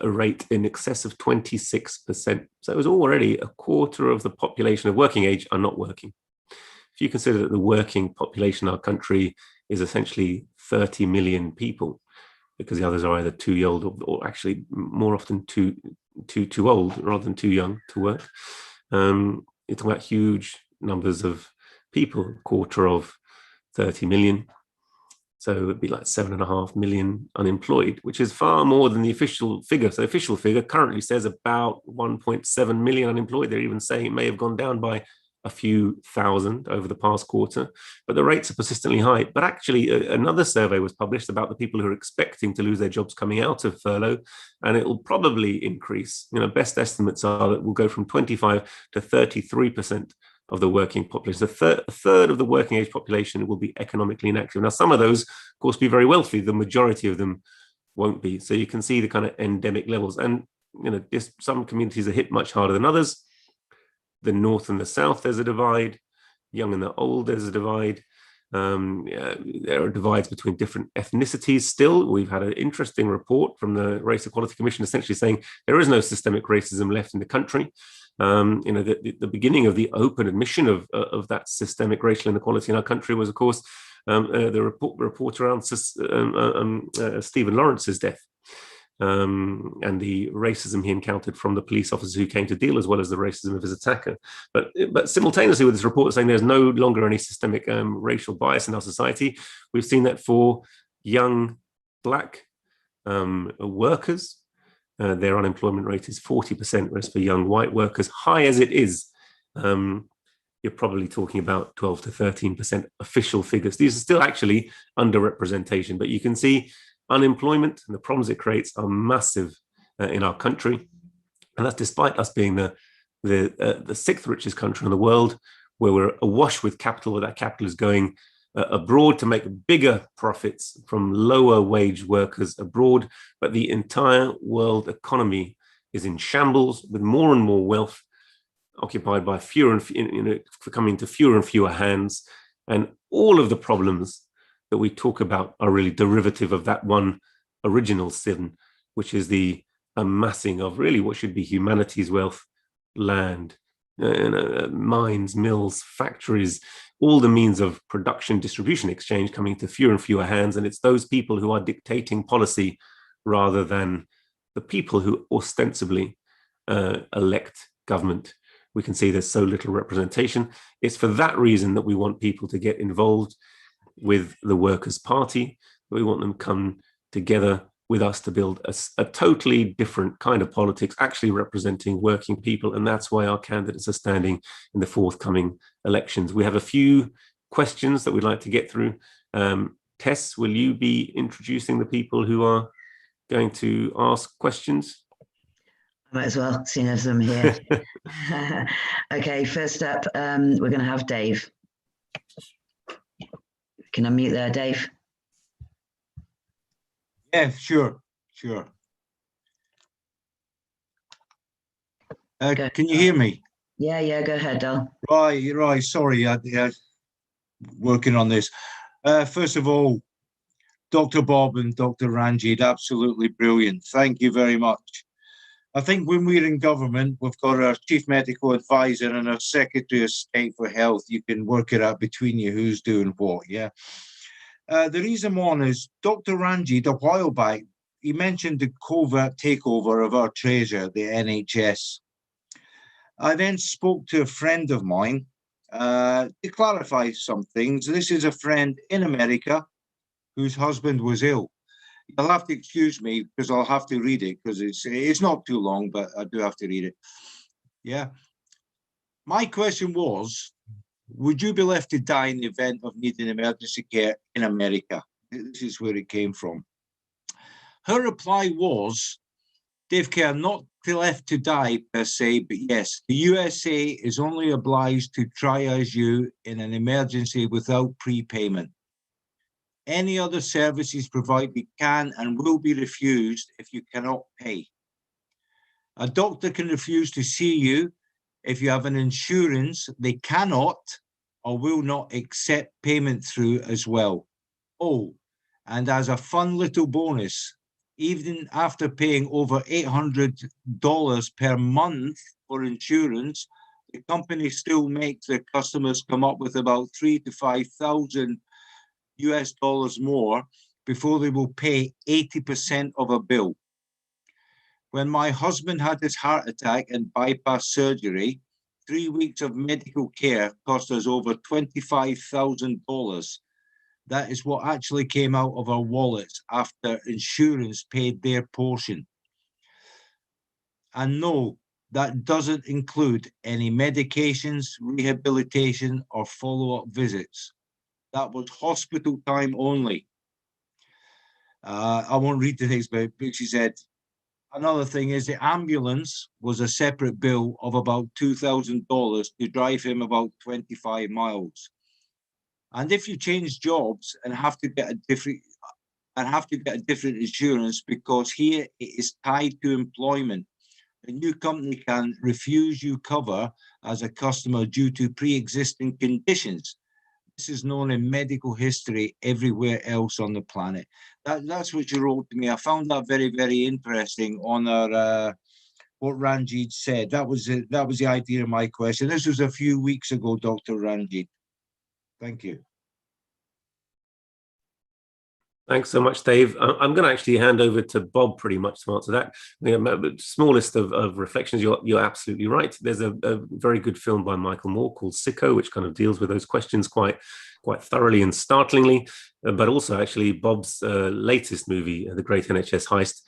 rate in excess of 26%. So it was already a quarter of the population of working age are not working. If you consider that the working population in our country is essentially 30 million people, because the others are either too old or actually more often too old rather than too young to work. You're talking about huge numbers of people, a quarter of 30 million. So it'd be like 7.5 million unemployed, which is far more than the official figure. So the official figure currently says about 1.7 million unemployed. They're even saying it may have gone down by a few thousand over the past quarter, but the rates are persistently high. But actually, another survey was published about the people who are expecting to lose their jobs coming out of furlough, and it will probably increase. Best estimates are that we'll go from 25 to 33% of the working population. A third of the working age population will be economically inactive. Now, some of those, of course, be very wealthy. The majority of them won't be. So you can see the kind of endemic levels. And some communities are hit much harder than others. The north and the south, there's a divide. Young and the old, there's a divide. There are divides between different ethnicities still. We've had an interesting report from the Race Equality Commission essentially saying there is no systemic racism left in the country. The beginning of the open admission of that systemic racial inequality in our country was, of course, the report around Stephen Lawrence's death. And the racism he encountered from the police officers who came to deal, as well as the racism of his attacker. But simultaneously with this report saying there's no longer any systemic racial bias in our society, we've seen that for young Black workers, their unemployment rate is 40%, whereas for young white workers, high as it is, you're probably talking about 12 to 13% official figures. These are still actually underrepresentation, but you can see unemployment and the problems it creates are massive in our country. And that's despite us being the sixth richest country in the world, where we're awash with capital, where that capital is going abroad to make bigger profits from lower wage workers abroad. But the entire world economy is in shambles, with more and more wealth occupied by coming to fewer and fewer hands. And all of the problems that we talk about are really derivative of that one original sin, which is the amassing of really what should be humanity's wealth, land, mines, mills, factories, all the means of production, distribution, exchange coming to fewer and fewer hands. And it's those people who are dictating policy rather than the people who ostensibly elect government. We can see there's so little representation. It's for that reason that we want people to get involved with the Workers' Party. We want them to come together with us to build a totally different kind of politics, actually representing working people. And that's why our candidates are standing in the forthcoming elections. We have a few questions that we'd like to get through. Tess, will you be introducing the people who are going to ask questions? I might as well, seeing as I'm here. Okay, first up, we're going to have Dave. Can I unmute there, Dave? Yeah, sure. Can you hear me? Yeah, go ahead, Dal. Right. Sorry, I working on this. First of all, Dr. Bob and Dr. Ranjit, absolutely brilliant. Thank you very much. I think when we're in government, we've got our chief medical advisor and our secretary of state for health. You can work it out between you who's doing what, yeah? The reason one is Dr. Ranjit, a while back, he mentioned the covert takeover of our treasure, the NHS. I then spoke to a friend of mine to clarify some things. This is a friend in America whose husband was ill. You'll have to excuse me because I'll have to read it because it's not too long, but I do have to read it. Yeah. My question was, would you be left to die in the event of needing emergency care in America? This is where it came from. Her reply was, Dave Kerr, not left to die per se, but yes, the USA is only obliged to triage you in an emergency without prepayment. Any other services provided can and will be refused if you cannot pay. A doctor can refuse to see you if you have an insurance they cannot or will not accept payment through as well. Oh, and as a fun little bonus, even after paying over $800 per month for insurance, the company still makes their customers come up with about $3,000 to $5,000 US more before they will pay 80% of a bill. When my husband had his heart attack and bypass surgery, 3 weeks of medical care cost us over $25,000. That is what actually came out of our wallets after insurance paid their portion. And no, That doesn't include any medications, rehabilitation, or follow-up visits. That was hospital time only. I won't read the things, but she said, another thing is the ambulance was a separate bill of about $2,000 to drive him about 25 miles. And if you change jobs and have to get a different insurance, because here it is tied to employment, a new company can refuse you cover as a customer due to pre-existing conditions. This is known in medical history everywhere else on the planet. That's what you wrote to me. I found that very, very interesting on our what Ranjit said. That was the idea of my question. This was a few weeks ago, Dr. Ranjit. Thank you. Thanks so much, Dave. I'm going to actually hand over to Bob pretty much to answer that. The smallest of reflections, you're absolutely right. There's a very good film by Michael Moore called Sicko, which kind of deals with those questions quite thoroughly and startlingly. But also, actually, Bob's latest movie, The Great NHS Heist,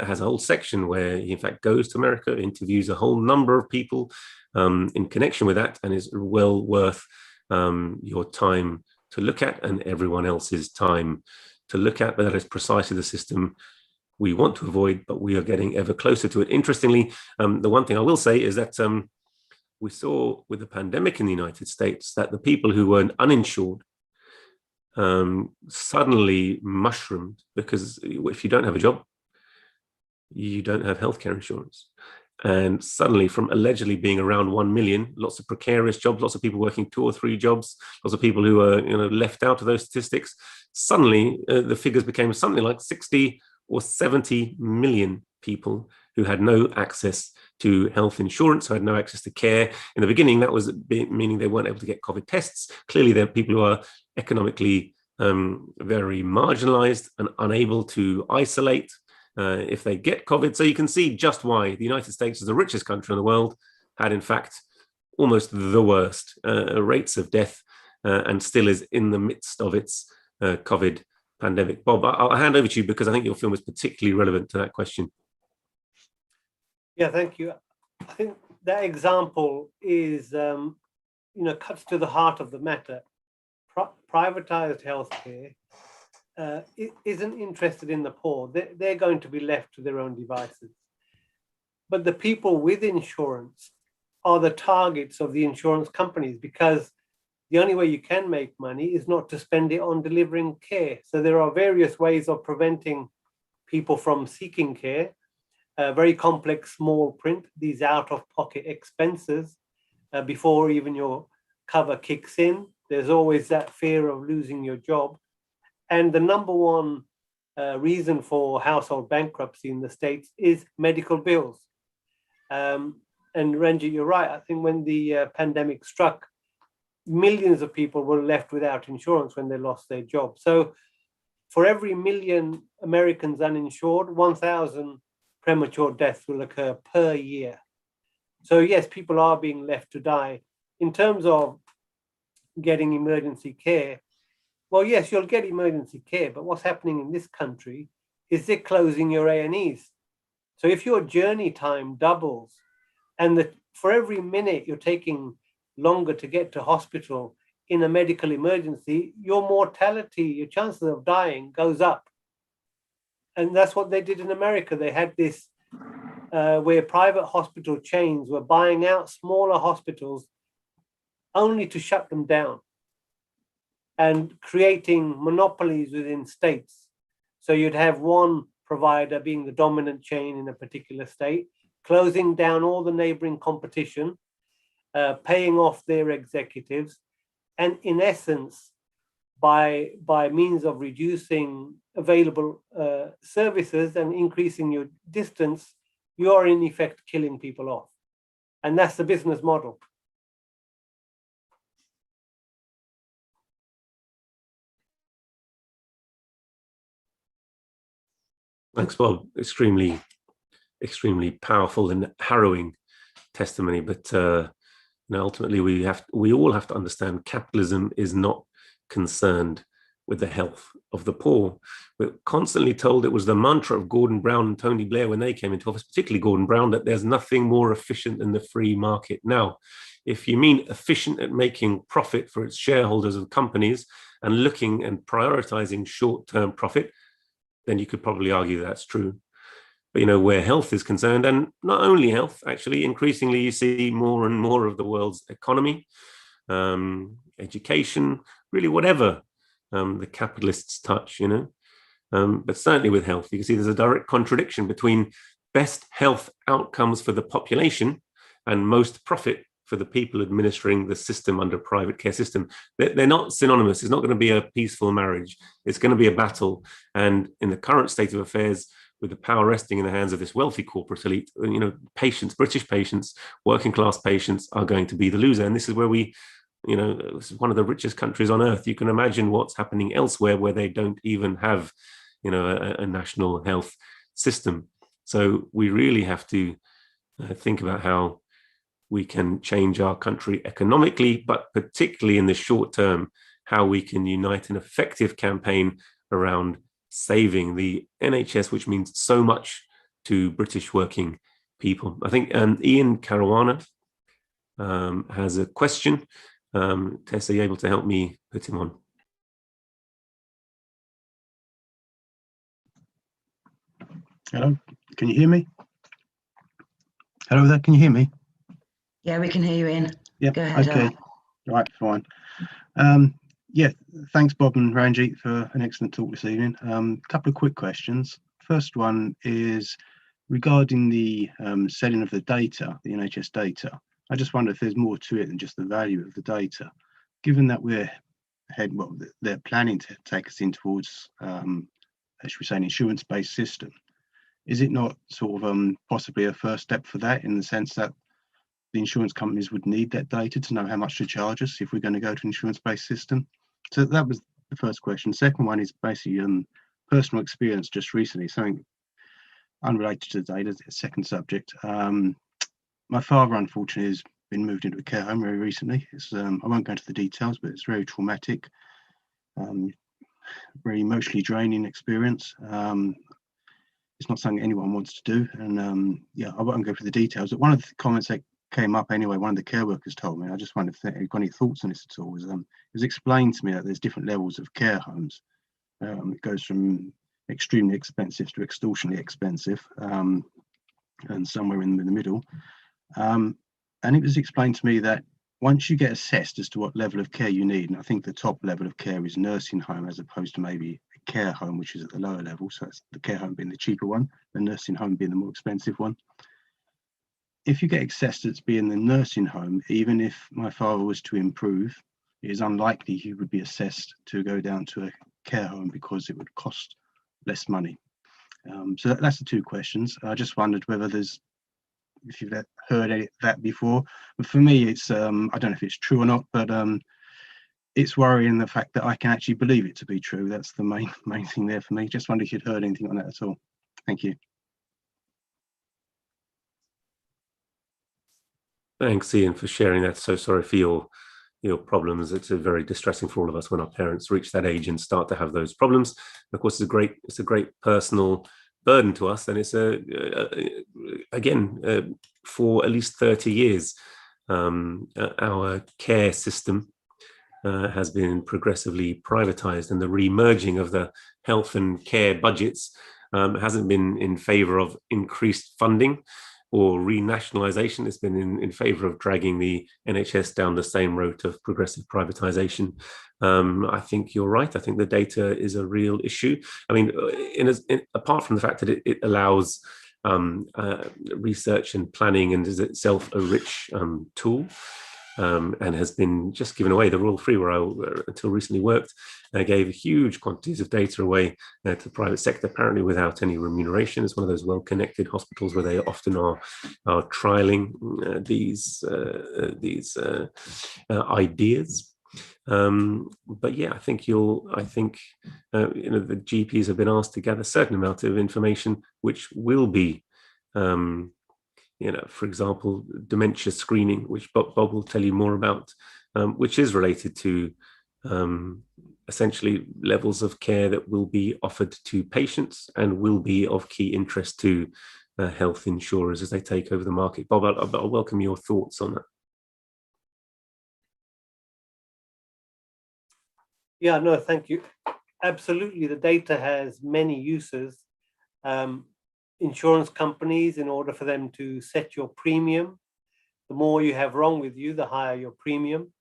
has a whole section where he, in fact, goes to America, interviews a whole number of people in connection with that, and is well worth your time to look at, and everyone else's time to look at. But that is precisely the system we want to avoid, but we are getting ever closer to it. Interestingly, the one thing I will say is that we saw with the pandemic in the United States that the people who were uninsured suddenly mushroomed, because if you don't have a job, you don't have healthcare insurance. And suddenly, from allegedly being around 1 million, lots of precarious jobs, lots of people working 2 or 3 jobs, lots of people who are left out of those statistics, suddenly the figures became something like 60 or 70 million people who had no access to health insurance, who had no access to care. In the beginning, that was meaning they weren't able to get COVID tests. Clearly, there are people who are economically very marginalized and unable to isolate if they get COVID. So you can see just why the United States, as the richest country in the world, had in fact almost the worst rates of death and still is in the midst of its COVID pandemic. Bob, I'll hand over to you because I think your film is particularly relevant to that question. Yeah, thank you. I think that example is, cuts to the heart of the matter. Privatized healthcare isn't interested in the poor. They're going to be left to their own devices. But the people with insurance are the targets of the insurance companies, because the only way you can make money is not to spend it on delivering care. So there are various ways of preventing people from seeking care. Very complex small print, these out-of-pocket expenses before even your cover kicks in. There's always that fear of losing your job. And the number one reason for household bankruptcy in the States is medical bills. And Ranjit, you're right. I think when the pandemic struck, millions of people were left without insurance when they lost their job. So for every million Americans uninsured, 1,000 premature deaths will occur per year. So yes, people are being left to die. In terms of getting emergency care, well, yes, you'll get emergency care, but what's happening in this country is they're closing your A&Es. So if your journey time doubles, and for every minute you're taking longer to get to hospital in a medical emergency, your mortality, your chances of dying goes up. And that's what they did in America. They had this where private hospital chains were buying out smaller hospitals only to shut them down, and creating monopolies within states. So you'd have one provider being the dominant chain in a particular state, closing down all the neighboring competition, paying off their executives, and in essence, by means of reducing available services and increasing your distance, you are in effect killing people off. And that's the business model. Thanks, Bob. Extremely powerful and harrowing testimony. But ultimately, we all have to understand capitalism is not concerned with the health of the poor. We're constantly told, it was the mantra of Gordon Brown and Tony Blair when they came into office, particularly Gordon Brown, that there's nothing more efficient than the free market. Now, if you mean efficient at making profit for its shareholders of companies and looking and prioritizing short-term profit, then you could probably argue that's true. But, you know, where health is concerned, and not only health, actually, increasingly you see more and more of the world's economy, education, really whatever the capitalists touch, you know. But certainly with health, you can see there's a direct contradiction between best health outcomes for the population and most profit for the people administering the system under private care system. They're not synonymous. It's not going to be a peaceful marriage. It's going to be a battle. And in the current state of affairs, with the power resting in the hands of this wealthy corporate elite, you know, patients, British patients, working class patients are going to be the loser. And this is where we, you know, this is one of the richest countries on earth. You can imagine what's happening elsewhere where they don't even have, you know, a national health system. So we really have to think about how we can change our country economically, but particularly in the short term, how we can unite an effective campaign around saving the NHS, which means so much to British working people. I think Ian Caruana has a question. Tess, are you able to help me put him on? Hello, can you hear me? Hello there, can you hear me? Yeah, we can hear you, Ian. Yeah, Go ahead. okay, right, fine. Yeah, thanks Bob and Ranjit for an excellent talk this evening. A couple of quick questions. First one is regarding the selling of the data, the NHS data. I just wonder if there's more to it than just the value of the data. Given that they're planning to take us in towards, should we say, an insurance-based system, is it not sort of possibly a first step for that, in the sense that the insurance companies would need that data to know how much to charge us if we're going to go to an insurance-based system? So that was the first question. Second one is basically personal experience just recently, something unrelated to the data, a second subject. My father, unfortunately, has been moved into a care home very recently. It's, I won't go into the details, but it's very traumatic, very emotionally draining experience. It's not something anyone wants to do. And yeah, I won't go through the details, but one of the comments that came up anyway, one of the care workers told me, I just wondered if you've got any thoughts on this at all, was it was explained to me that there's different levels of care homes. It goes from extremely expensive to extortionately expensive, and somewhere in the middle. And it was explained to me that once you get assessed as to what level of care you need, and I think the top level of care is nursing home as opposed to maybe a care home, which is at the lower level. So it's the care home being the cheaper one, the nursing home being the more expensive one. If you get assessed as being the nursing home, even if my father was to improve, it is unlikely he would be assessed to go down to a care home because it would cost less money. So that's the two questions. I just wondered whether if you've heard that before. But for me, it's I don't know if it's true or not, but it's worrying the fact that I can actually believe it to be true. That's the main thing there for me. Just wondered if you'd heard anything on that at all. Thank you. Thanks, Ian, for sharing that. So sorry for your problems. It's very distressing for all of us when our parents reach that age and start to have those problems. Of course, it's a great personal burden to us, and it's again for at least 30 years, our care system has been progressively privatized, and the re-merging of the health and care budgets hasn't been in favor of increased funding or renationalization. It's been in favor of dragging the NHS down the same road of progressive privatization. I think you're right. I think the data is a real issue. I mean, apart from the fact that it allows research and planning and is itself a rich tool, and has been just given away. The Royal Free, where I until recently worked, gave huge quantities of data away to the private sector, apparently without any remuneration. It's one of those well-connected hospitals where they often are trialing these ideas. But yeah, I think the GPs have been asked to gather a certain amount of information, which will be for example, dementia screening, which Bob will tell you more about, which is related to essentially levels of care that will be offered to patients and will be of key interest to health insurers as they take over the market. Bob, I'll welcome your thoughts on that. Yeah, no, thank you. Absolutely, the data has many uses. Insurance companies, in order for them to set your premium, the more you have wrong with you, the higher your premium.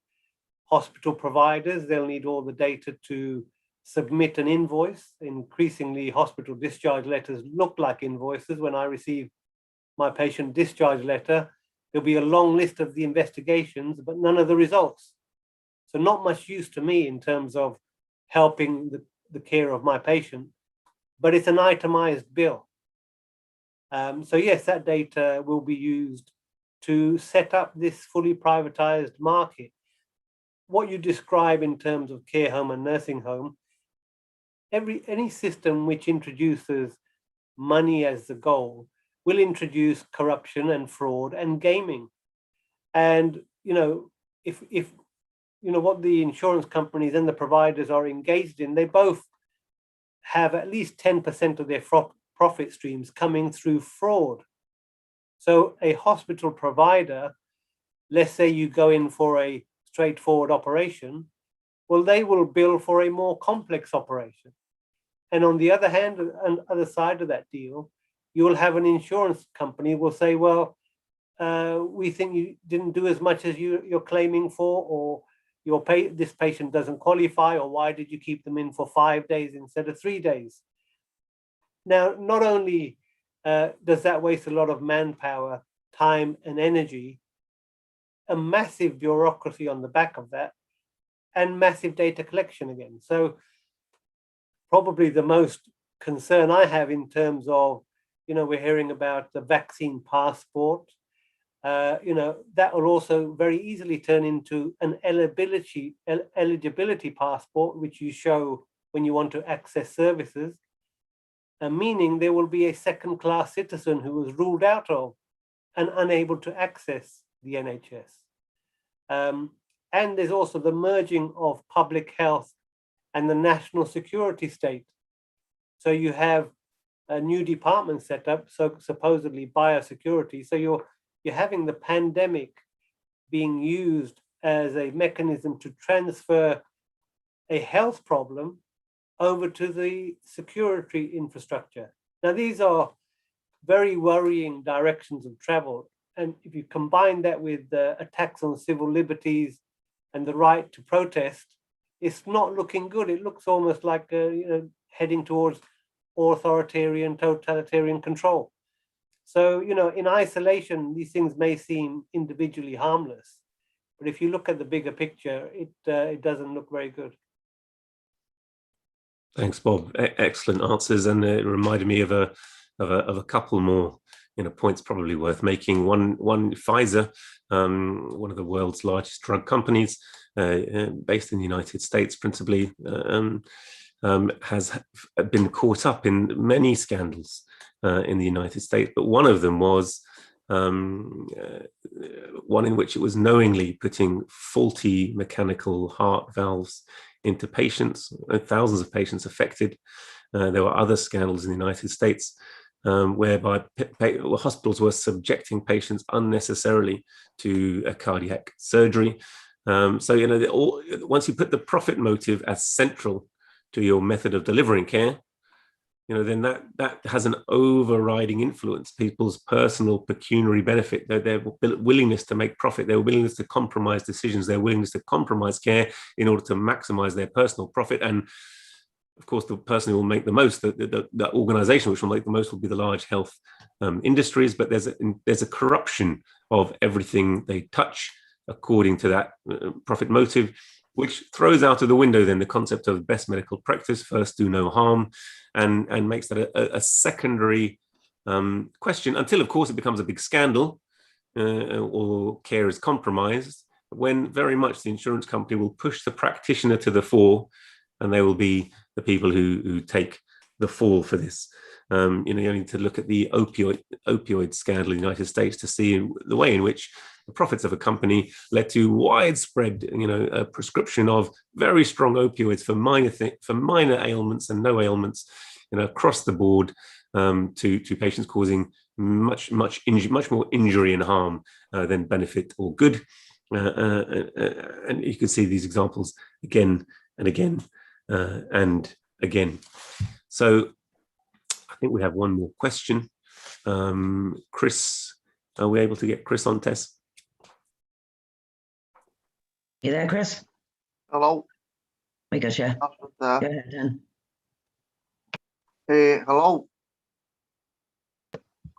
Hospital providers, they'll need all the data to submit an invoice. Increasingly, hospital discharge letters look like invoices. When I receive my patient discharge letter, there'll be a long list of the investigations, but none of the results. So not much use to me in terms of helping the care of my patient, but it's an itemized bill. So yes, that data will be used to set up this fully privatized market. What you describe in terms of care home and nursing home, any system which introduces money as the goal will introduce corruption and fraud and gaming. And if what the insurance companies and the providers are engaged in, they both have at least 10% of their profit streams coming through fraud. So a hospital provider, let's say you go in for a straightforward operation, well, they will bill for a more complex operation. And on the other hand, and other side of that deal, you will have an insurance company will say, well, we think you didn't do as much as you're claiming for, or this patient doesn't qualify, or why did you keep them in for 5 days instead of 3 days? Now, not only does that waste a lot of manpower, time, and energy, a massive bureaucracy on the back of that, and massive data collection again. So probably the most concern I have in terms of, we're hearing about the vaccine passport, that will also very easily turn into an eligibility passport, which you show when you want to access services, meaning there will be a second-class citizen who was ruled out of and unable to access the NHS. And there's also the merging of public health and the national security state. So you have a new department set up, so supposedly biosecurity. So you're having the pandemic being used as a mechanism to transfer a health problem over to the security infrastructure. Now, these are very worrying directions of travel. And if you combine that with attacks on civil liberties and the right to protest, it's not looking good. It looks almost like heading towards authoritarian, totalitarian control. So, in isolation, these things may seem individually harmless, but if you look at the bigger picture, it doesn't look very good. Thanks, Bob. Excellent answers, and it reminded me of a couple more points probably worth making. One, Pfizer, one of the world's largest drug companies, based in the United States principally, has been caught up in many scandals in the United States, but one of them was one in which it was knowingly putting faulty mechanical heart valves into patients, thousands of patients affected. There were other scandals in the United States whereby hospitals were subjecting patients unnecessarily to a cardiac surgery. So, once you put the profit motive as central to your method of delivering care, then that has an overriding influence. People's personal pecuniary benefit, their willingness to make profit, their willingness to compromise decisions, their willingness to compromise care in order to maximize their personal profit. And of course, the person who will make the most, the organization which will make the most, will be the large health industries. But there's a corruption of everything they touch according to that profit motive, which throws out of the window then the concept of best medical practice, first do no harm, and makes that a secondary question, until of course it becomes a big scandal or care is compromised, when very much the insurance company will push the practitioner to the fore, and they will be the people who take the fall for this. You need to look at the opioid scandal in the United States to see the way in which the profits of a company led to widespread, prescription of very strong opioids for minor ailments and no ailments, across the board, to patients, causing much more injury and harm than benefit or good. And you can see these examples again and again and again. So I think we have one more question. Chris, are we able to get Chris on, Tess? You there, Chris? Hello. We got you. Go ahead, Dan. Hello.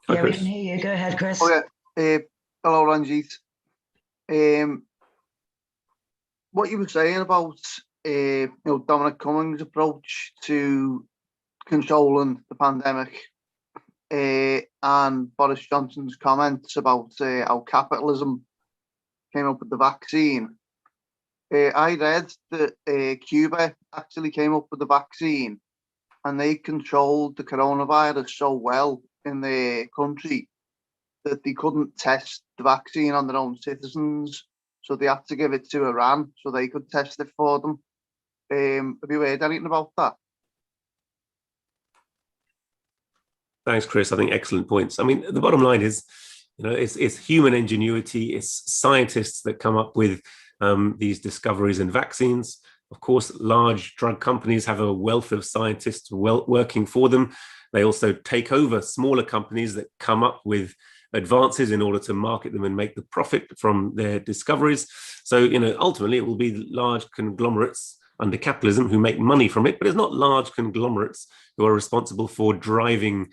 Hi, Yeah, Chris. we can hear you. Go ahead, Chris. Oh, yeah. Hello, Ranjit. What you were saying about Dominic Cummings' approach to controlling the pandemic, and Boris Johnson's comments about how capitalism came up with the vaccine. I read that Cuba actually came up with the vaccine, and they controlled the coronavirus so well in their country that they couldn't test the vaccine on their own citizens, so they had to give it to Iran so they could test it for them. Have you heard anything about that? Thanks, Chris. I think excellent points. I mean, the bottom line is, it's human ingenuity. It's scientists that come up with these discoveries and vaccines. Of course, large drug companies have a wealth of scientists working for them. They also take over smaller companies that come up with advances in order to market them and make the profit from their discoveries. So, ultimately it will be large conglomerates under capitalism who make money from it, but it's not large conglomerates who are responsible for driving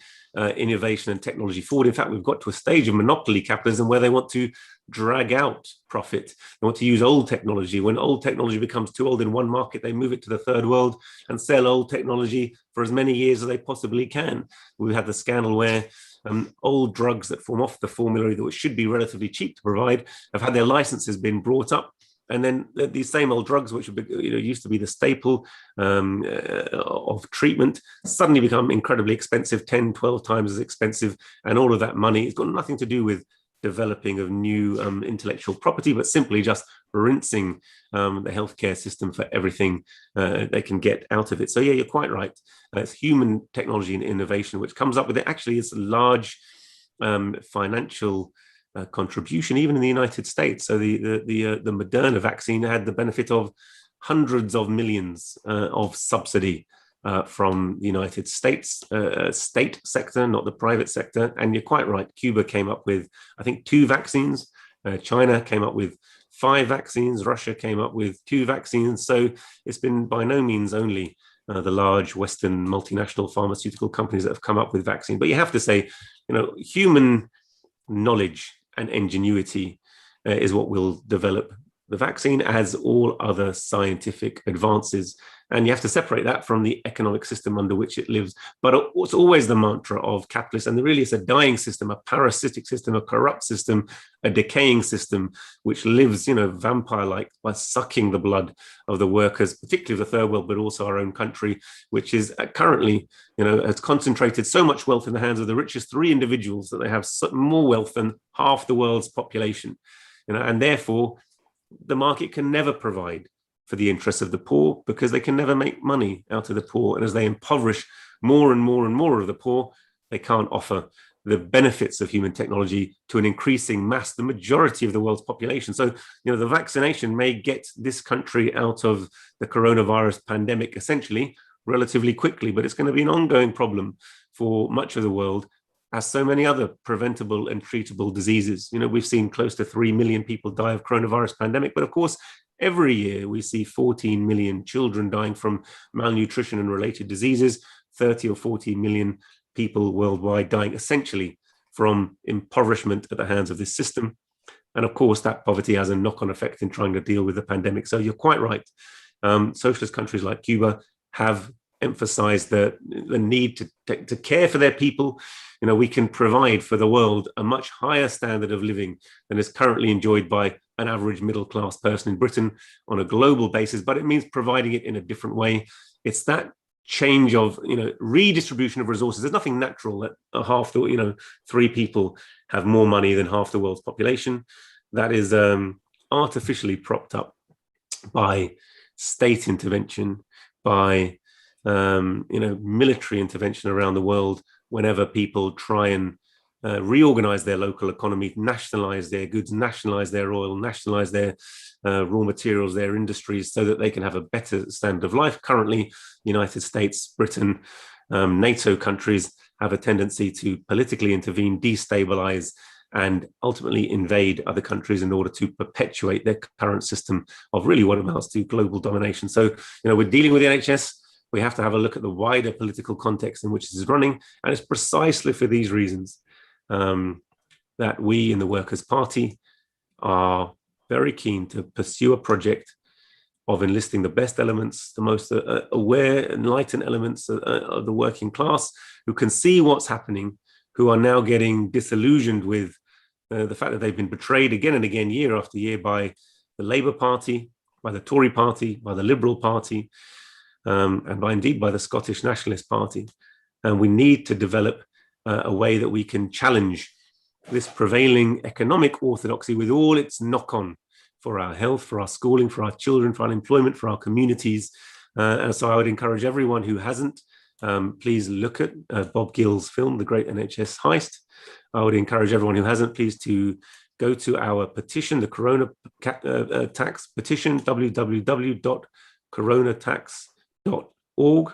innovation and technology forward. In fact, we've got to a stage of monopoly capitalism where they want to drag out profit. They want to use old technology. When old technology becomes too old in one market, they move it to the third world and sell old technology for as many years as they possibly can. We had the scandal where old drugs that form off the formulary that should be relatively cheap to provide have had their licenses been brought up. And then these same old drugs, which used to be the staple of treatment, suddenly become incredibly expensive, 10, 12 times as expensive. And all of that money has got nothing to do with developing of new intellectual property, but simply just rinsing the healthcare system for everything they can get out of it. So yeah, you're quite right. It's human technology and innovation which comes up with it. Actually, it's a large financial contribution, even in the United States. So the Moderna vaccine had the benefit of hundreds of millions of subsidy from the United States state sector, not the private sector. And you're quite right. Cuba came up with, I think, 2 vaccines. China came up with 5 vaccines. Russia came up with 2 vaccines. So it's been by no means only the large Western multinational pharmaceutical companies that have come up with vaccine. But you have to say, human knowledge and ingenuity is what will develop the vaccine, as all other scientific advances. And you have to separate that from the economic system under which it lives. But it's always the mantra of capitalists, and really it's a dying system, a parasitic system, a corrupt system, a decaying system, which lives, vampire-like, by sucking the blood of the workers, particularly of the third world, but also our own country, which is currently, has concentrated so much wealth in the hands of the richest 3 individuals that they have more wealth than half the world's population. And therefore, the market can never provide for the interests of the poor, because they can never make money out of the poor. And as they impoverish more and more and more of the poor, they can't offer the benefits of human technology to an increasing mass, the majority of the world's population. So, the vaccination may get this country out of the coronavirus pandemic essentially relatively quickly, but it's going to be an ongoing problem for much of the world, as so many other preventable and treatable diseases. We've seen close to 3 million people die of coronavirus pandemic, but of course, every year we see 14 million children dying from malnutrition and related diseases, 30 or 40 million people worldwide dying essentially from impoverishment at the hands of this system. And of course, that poverty has a knock-on effect in trying to deal with the pandemic. So you're quite right. Socialist countries like Cuba have emphasized the need to care for their people. We can provide for the world a much higher standard of living than is currently enjoyed by an average middle-class person in Britain on a global basis, but it means providing it in a different way. It's that change of, redistribution of resources. There's nothing natural that 3 people have more money than half the world's population. that is artificially propped up by state intervention, by military intervention around the world whenever people try and reorganize their local economy, nationalize their goods, nationalize their oil, nationalize their raw materials, their industries, so that they can have a better standard of life. Currently, United States, Britain, NATO countries have a tendency to politically intervene, destabilize, and ultimately invade other countries in order to perpetuate their current system of really what amounts to global domination. So, we're dealing with the NHS. We have to have a look at the wider political context in which this is running. And it's precisely for these reasons that we in the Workers' Party are very keen to pursue a project of enlisting the best elements, the most aware, enlightened elements of the working class, who can see what's happening, who are now getting disillusioned with the fact that they've been betrayed again and again, year after year, by the Labour Party, by the Tory Party, by the Liberal Party, and indeed by the Scottish Nationalist Party. And we need to develop a way that we can challenge this prevailing economic orthodoxy with all its knock-on for our health, for our schooling, for our children, for unemployment, for our communities. And so I would encourage everyone who hasn't, please look at Bob Gill's film, The Great NHS Heist. I would encourage everyone who hasn't, please, to go to our petition, the Corona Tax petition, www.coronatax.org.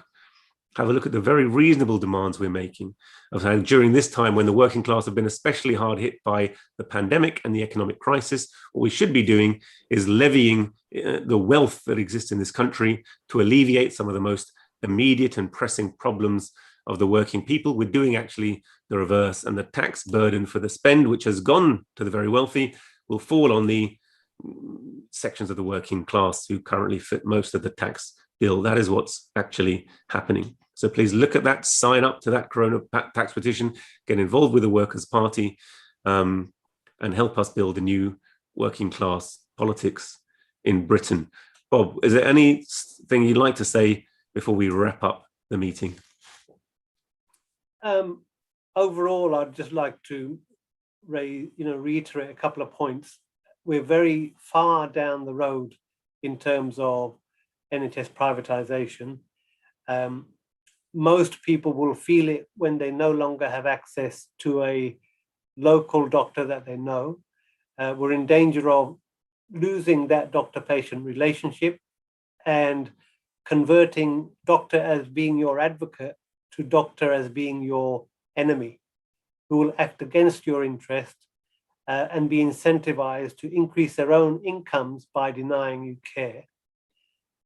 Have a look at the very reasonable demands we're making of how during this time when the working class have been especially hard hit by the pandemic and the economic crisis, what we should be doing is levying the wealth that exists in this country to alleviate some of the most immediate and pressing problems of the working people. We're doing actually the reverse, and the tax burden for the spend, which has gone to the very wealthy, will fall on the sections of the working class who currently fit most of the tax bill. That is what's actually happening. So please look at that, sign up to that Corona tax petition, get involved with the Workers' Party, and help us build a new working class politics in Britain. Bob, is there anything you'd like to say before we wrap up the meeting? Overall, I'd just like to reiterate a couple of points. We're very far down the road in terms of NHS privatization. Most people will feel it when they no longer have access to a local doctor that they know. We're in danger of losing that doctor-patient relationship and converting doctor as being your advocate to doctor as being your enemy, who will act against your interest and be incentivized to increase their own incomes by denying you care.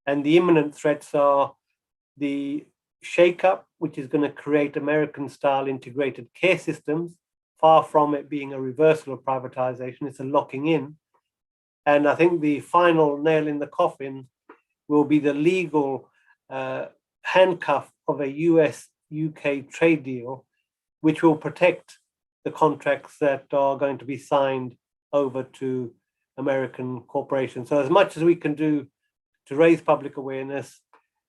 And the imminent threats are the shake-up, which is going to create American-style integrated care systems, far from it being a reversal of privatization. It's a locking in. And I think the final nail in the coffin will be the legal handcuff of a US-UK trade deal, which will protect the contracts that are going to be signed over to American corporations. So as much as we can do to raise public awareness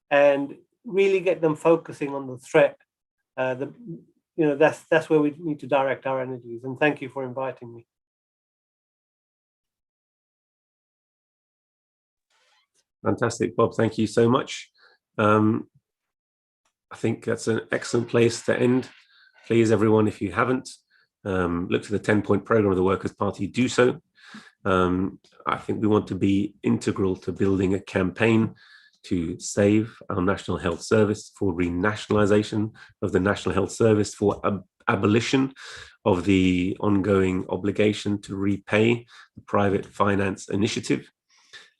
and really get them focusing on the threat, that's where we need to direct our energies. And thank you for inviting me. Fantastic, Bob. Thank you so much. I think that's an excellent place to end. Please, everyone, if you haven't looked at the 10-point program of the Workers' Party, do so. I think we want to be integral to building a campaign to save our National Health Service, for renationalisation of the National Health Service, for abolition of the ongoing obligation to repay the private finance initiative.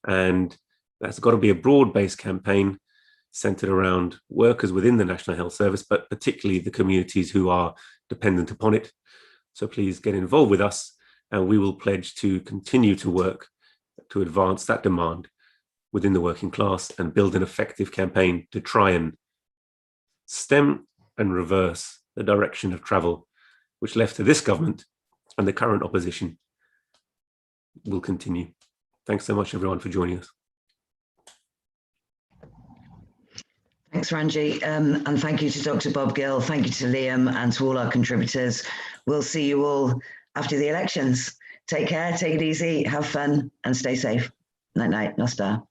And that's got to be a broad-based campaign centred around workers within the National Health Service, but particularly the communities who are dependent upon it. So please get involved with us, and we will pledge to continue to work to advance that demand within the working class and build an effective campaign to try and stem and reverse the direction of travel, which left to this government and the current opposition will continue. Thanks so much, everyone, for joining us. Thanks, Ranji, and thank you to Dr. Bob Gill, thank you to Liam and to all our contributors. We'll see you all after the elections. Take care, take it easy, have fun, and stay safe. Night night, Nostar.